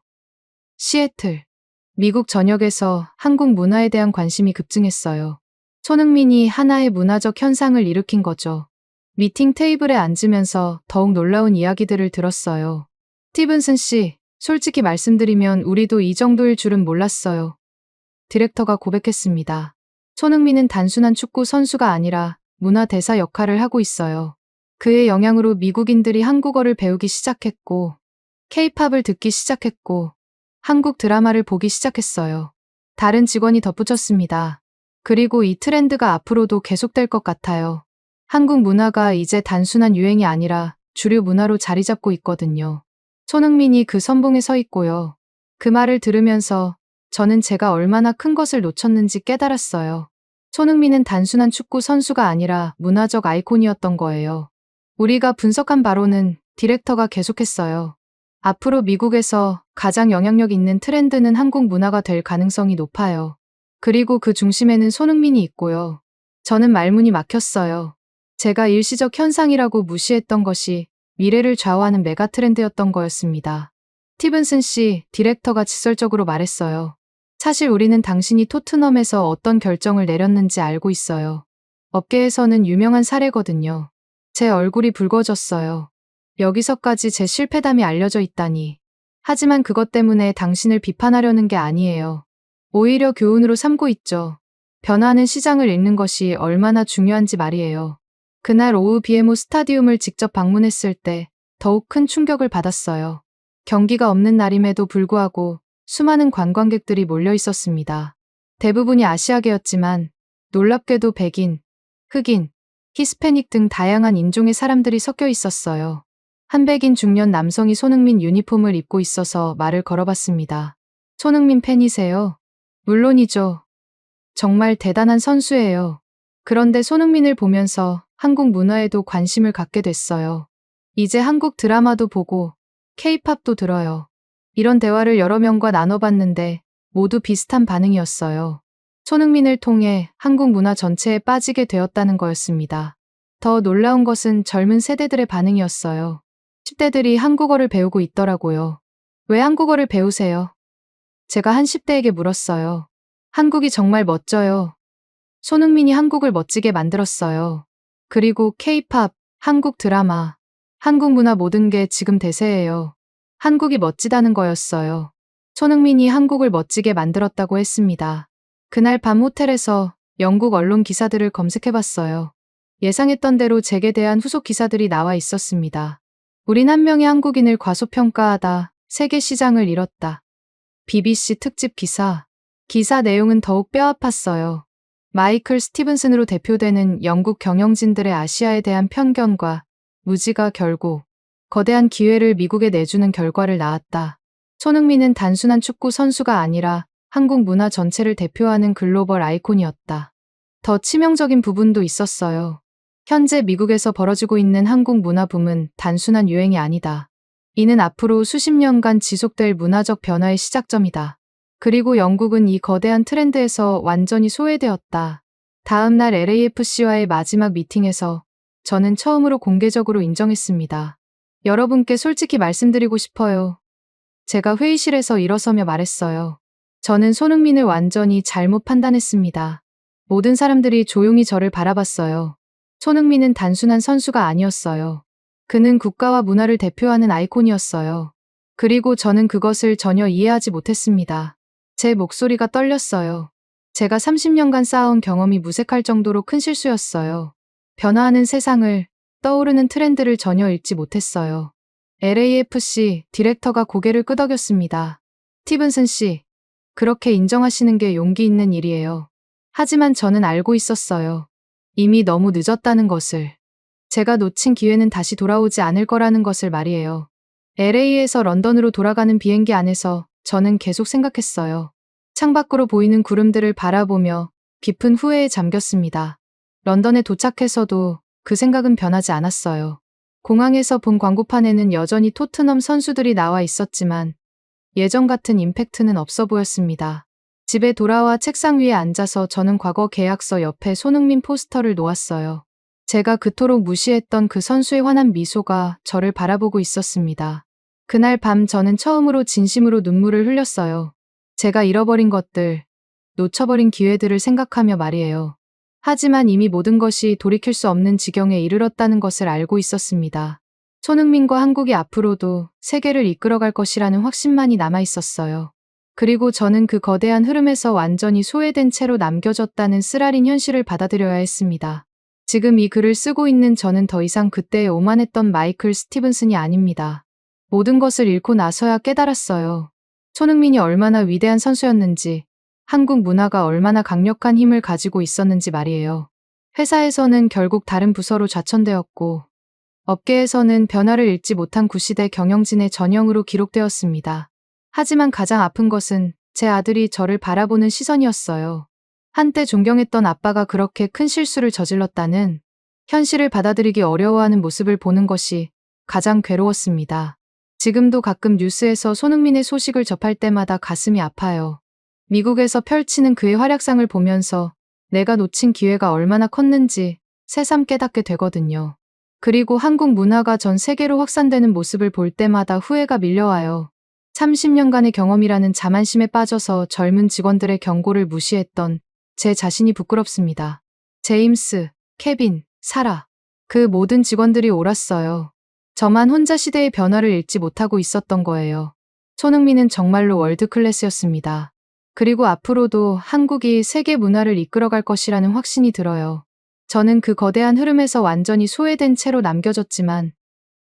시애틀, 미국 전역에서 한국 문화에 대한 관심이 급증했어요. 손흥민이 하나의 문화적 현상을 일으킨 거죠. 미팅 테이블에 앉으면서 더욱 놀라운 이야기들을 들었어요. 스티븐슨 씨, 솔직히 말씀드리면 우리도 이 정도일 줄은 몰랐어요. 디렉터가 고백했습니다. 손흥민은 단순한 축구 선수가 아니라 문화 대사 역할을 하고 있어요. 그의 영향으로 미국인들이 한국어를 배우기 시작했고, K-팝을 듣기 시작했고, 한국 드라마를 보기 시작했어요. 다른 직원이 덧붙였습니다. 그리고 이 트렌드가 앞으로도 계속될 것 같아요. 한국 문화가 이제 단순한 유행이 아니라 주류 문화로 자리 잡고 있거든요. 손흥민이 그 선봉에 서 있고요. 그 말을 들으면서 저는 제가 얼마나 큰 것을 놓쳤는지 깨달았어요. 손흥민은 단순한 축구 선수가 아니라 문화적 아이콘이었던 거예요. 우리가 분석한 바로는 디렉터가 계속했어요. 앞으로 미국에서 가장 영향력 있는 트렌드는 한국 문화가 될 가능성이 높아요. 그리고 그 중심에는 손흥민이 있고요. 저는 말문이 막혔어요. 제가 일시적 현상이라고 무시했던 것이 미래를 좌우하는 메가 트렌드였던 거였습니다. 스티븐슨 씨, 디렉터가 직설적으로 말했어요. 사실 우리는 당신이 토트넘에서 어떤 결정을 내렸는지 알고 있어요. 업계에서는 유명한 사례거든요. 제 얼굴이 붉어졌어요. 여기서까지 제 실패담이 알려져 있다니. 하지만 그것 때문에 당신을 비판하려는 게 아니에요. 오히려 교훈으로 삼고 있죠. 변화하는 시장을 읽는 것이 얼마나 중요한지 말이에요. 그날 오후 BMO 스타디움을 직접 방문했을 때 더욱 큰 충격을 받았어요. 경기가 없는 날임에도 불구하고 수많은 관광객들이 몰려 있었습니다. 대부분이 아시아계였지만 놀랍게도 백인, 흑인, 히스패닉 등 다양한 인종의 사람들이 섞여 있었어요. 한 백인 중년 남성이 손흥민 유니폼을 입고 있어서 말을 걸어봤습니다. 손흥민 팬이세요? 물론이죠. 정말 대단한 선수예요. 그런데 손흥민을 보면서 한국 문화에도 관심을 갖게 됐어요. 이제 한국 드라마도 보고 K-팝도 들어요. 이런 대화를 여러 명과 나눠봤는데 모두 비슷한 반응이었어요. 손흥민을 통해 한국 문화 전체에 빠지게 되었다는 거였습니다. 더 놀라운 것은 젊은 세대들의 반응이었어요. 10대들이 한국어를 배우고 있더라고요. 왜 한국어를 배우세요? 제가 한 10대에게 물었어요. 한국이 정말 멋져요. 손흥민이 한국을 멋지게 만들었어요. 그리고 K-팝, 한국 드라마, 한국 문화 모든 게 지금 대세예요. 한국이 멋지다는 거였어요. 손흥민이 한국을 멋지게 만들었다고 했습니다. 그날 밤 호텔에서 영국 언론 기사들을 검색해봤어요. 예상했던 대로 제게 대한 후속 기사들이 나와 있었습니다. 우린 한 명의 한국인을 과소평가하다. 세계 시장을 잃었다. BBC 특집 기사. 기사 내용은 더욱 뼈아팠어요. 마이클 스티븐슨으로 대표되는 영국 경영진들의 아시아에 대한 편견과 무지가 결국 거대한 기회를 미국에 내주는 결과를 낳았다. 손흥민은 단순한 축구 선수가 아니라 한국 문화 전체를 대표하는 글로벌 아이콘이었다. 더 치명적인 부분도 있었어요. 현재 미국에서 벌어지고 있는 한국 문화 붐은 단순한 유행이 아니다. 이는 앞으로 수십 년간 지속될 문화적 변화의 시작점이다. 그리고 영국은 이 거대한 트렌드에서 완전히 소외되었다. 다음 날 LAFC와의 마지막 미팅에서 저는 처음으로 공개적으로 인정했습니다. 여러분께 솔직히 말씀드리고 싶어요. 제가 회의실에서 일어서며 말했어요. 저는 손흥민을 완전히 잘못 판단했습니다. 모든 사람들이 조용히 저를 바라봤어요. 손흥민은 단순한 선수가 아니었어요. 그는 국가와 문화를 대표하는 아이콘이었어요. 그리고 저는 그것을 전혀 이해하지 못했습니다. 제 목소리가 떨렸어요. 제가 30년간 쌓아온 경험이 무색할 정도로 큰 실수였어요. 변화하는 세상을, 떠오르는 트렌드를 전혀 읽지 못했어요. LAFC 디렉터가 고개를 끄덕였습니다. 스티븐슨 씨, 그렇게 인정하시는 게 용기 있는 일이에요. 하지만 저는 알고 있었어요. 이미 너무 늦었다는 것을. 제가 놓친 기회는 다시 돌아오지 않을 거라는 것을 말이에요. LA에서 런던으로 돌아가는 비행기 안에서 저는 계속 생각했어요. 창밖으로 보이는 구름들을 바라보며 깊은 후회에 잠겼습니다. 런던에 도착해서도 그 생각은 변하지 않았어요. 공항에서 본 광고판에는 여전히 토트넘 선수들이 나와 있었지만 예전 같은 임팩트는 없어 보였습니다. 집에 돌아와 책상 위에 앉아서 저는 과거 계약서 옆에 손흥민 포스터를 놓았어요. 제가 그토록 무시했던 그 선수의 환한 미소가 저를 바라보고 있었습니다. 그날 밤 저는 처음으로 진심으로 눈물을 흘렸어요. 제가 잃어버린 것들, 놓쳐버린 기회들을 생각하며 말이에요. 하지만 이미 모든 것이 돌이킬 수 없는 지경에 이르렀다는 것을 알고 있었습니다. 손흥민과 한국이 앞으로도 세계를 이끌어갈 것이라는 확신만이 남아 있었어요. 그리고 저는 그 거대한 흐름에서 완전히 소외된 채로 남겨졌다는 쓰라린 현실을 받아들여야 했습니다. 지금 이 글을 쓰고 있는 저는 더 이상 그때의 오만했던 마이클 스티븐슨이 아닙니다. 모든 것을 잃고 나서야 깨달았어요. 손흥민이 얼마나 위대한 선수였는지, 한국 문화가 얼마나 강력한 힘을 가지고 있었는지 말이에요. 회사에서는 결국 다른 부서로 좌천되었고, 업계에서는 변화를 읽지 못한 구시대 경영진의 전형으로 기록되었습니다. 하지만 가장 아픈 것은 제 아들이 저를 바라보는 시선이었어요. 한때 존경했던 아빠가 그렇게 큰 실수를 저질렀다는 현실을 받아들이기 어려워하는 모습을 보는 것이 가장 괴로웠습니다. 지금도 가끔 뉴스에서 손흥민의 소식을 접할 때마다 가슴이 아파요. 미국에서 펼치는 그의 활약상을 보면서 내가 놓친 기회가 얼마나 컸는지 새삼 깨닫게 되거든요. 그리고 한국 문화가 전 세계로 확산되는 모습을 볼 때마다 후회가 밀려와요. 30년간의 경험이라는 자만심에 빠져서 젊은 직원들의 경고를 무시했던 제 자신이 부끄럽습니다. 제임스, 케빈, 사라. 그 모든 직원들이 옳았어요. 저만 혼자 시대의 변화를 읽지 못하고 있었던 거예요. 손흥민은 정말로 월드클래스였습니다. 그리고 앞으로도 한국이 세계 문화를 이끌어갈 것이라는 확신이 들어요. 저는 그 거대한 흐름에서 완전히 소외된 채로 남겨졌지만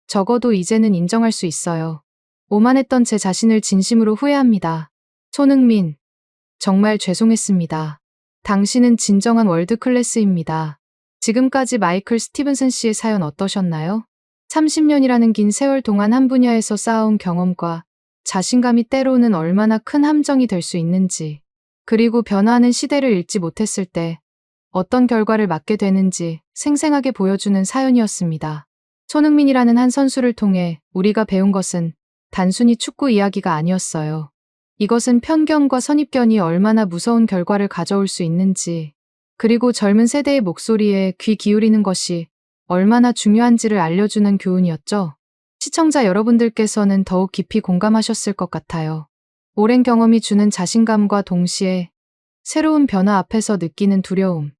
적어도 이제는 인정할 수 있어요. 오만했던 제 자신을 진심으로 후회합니다. 손흥민, 정말 죄송했습니다. 당신은 진정한 월드클래스입니다. 지금까지 마이클 스티븐슨 씨의 사연 어떠셨나요? 30년이라는 긴 세월 동안 한 분야에서 쌓아온 경험과 자신감이 때로는 얼마나 큰 함정이 될 수 있는지, 그리고 변화하는 시대를 읽지 못했을 때 어떤 결과를 맞게 되는지 생생하게 보여주는 사연이었습니다. 손흥민이라는 한 선수를 통해 우리가 배운 것은 단순히 축구 이야기가 아니었어요. 이것은 편견과 선입견이 얼마나 무서운 결과를 가져올 수 있는지, 그리고 젊은 세대의 목소리에 귀 기울이는 것이 얼마나 중요한지를 알려주는 교훈이었죠. 시청자 여러분들께서는 더욱 깊이 공감하셨을 것 같아요. 오랜 경험이 주는 자신감과 동시에 새로운 변화 앞에서 느끼는 두려움.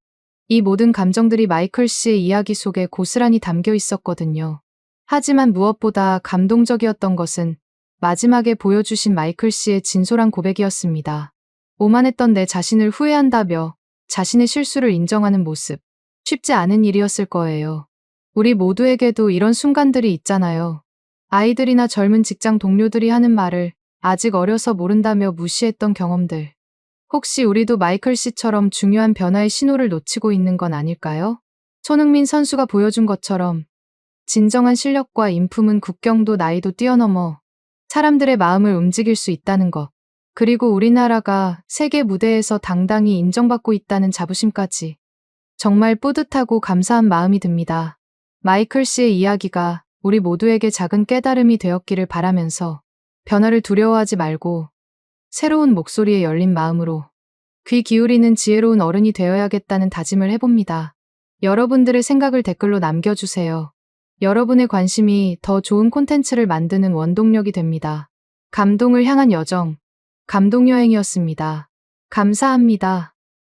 이 모든 감정들이 마이클 씨의 이야기 속에 고스란히 담겨 있었거든요. 하지만 무엇보다 감동적이었던 것은 마지막에 보여주신 마이클 씨의 진솔한 고백이었습니다. 오만했던 내 자신을 후회한다며 자신의 실수를 인정하는 모습. 쉽지 않은 일이었을 거예요. 우리 모두에게도 이런 순간들이 있잖아요. 아이들이나 젊은 직장 동료들이 하는 말을 아직 어려서 모른다며 무시했던 경험들. 혹시 우리도 마이클 씨처럼 중요한 변화의 신호를 놓치고 있는 건 아닐까요? 손흥민 선수가 보여준 것처럼 진정한 실력과 인품은 국경도 나이도 뛰어넘어 사람들의 마음을 움직일 수 있다는 것. 그리고 우리나라가 세계 무대에서 당당히 인정받고 있다는 자부심까지. 정말 뿌듯하고 감사한 마음이 듭니다. 마이클 씨의 이야기가 우리 모두에게 작은 깨달음이 되었기를 바라면서 변화를 두려워하지 말고 새로운 목소리에 열린 마음으로 귀 기울이는 지혜로운 어른이 되어야겠다는 다짐을 해봅니다. 여러분들의 생각을 댓글로 남겨주세요. 여러분의 관심이 더 좋은 콘텐츠를 만드는 원동력이 됩니다. 감동을 향한 여정, 감동여행이었습니다. 감사합니다.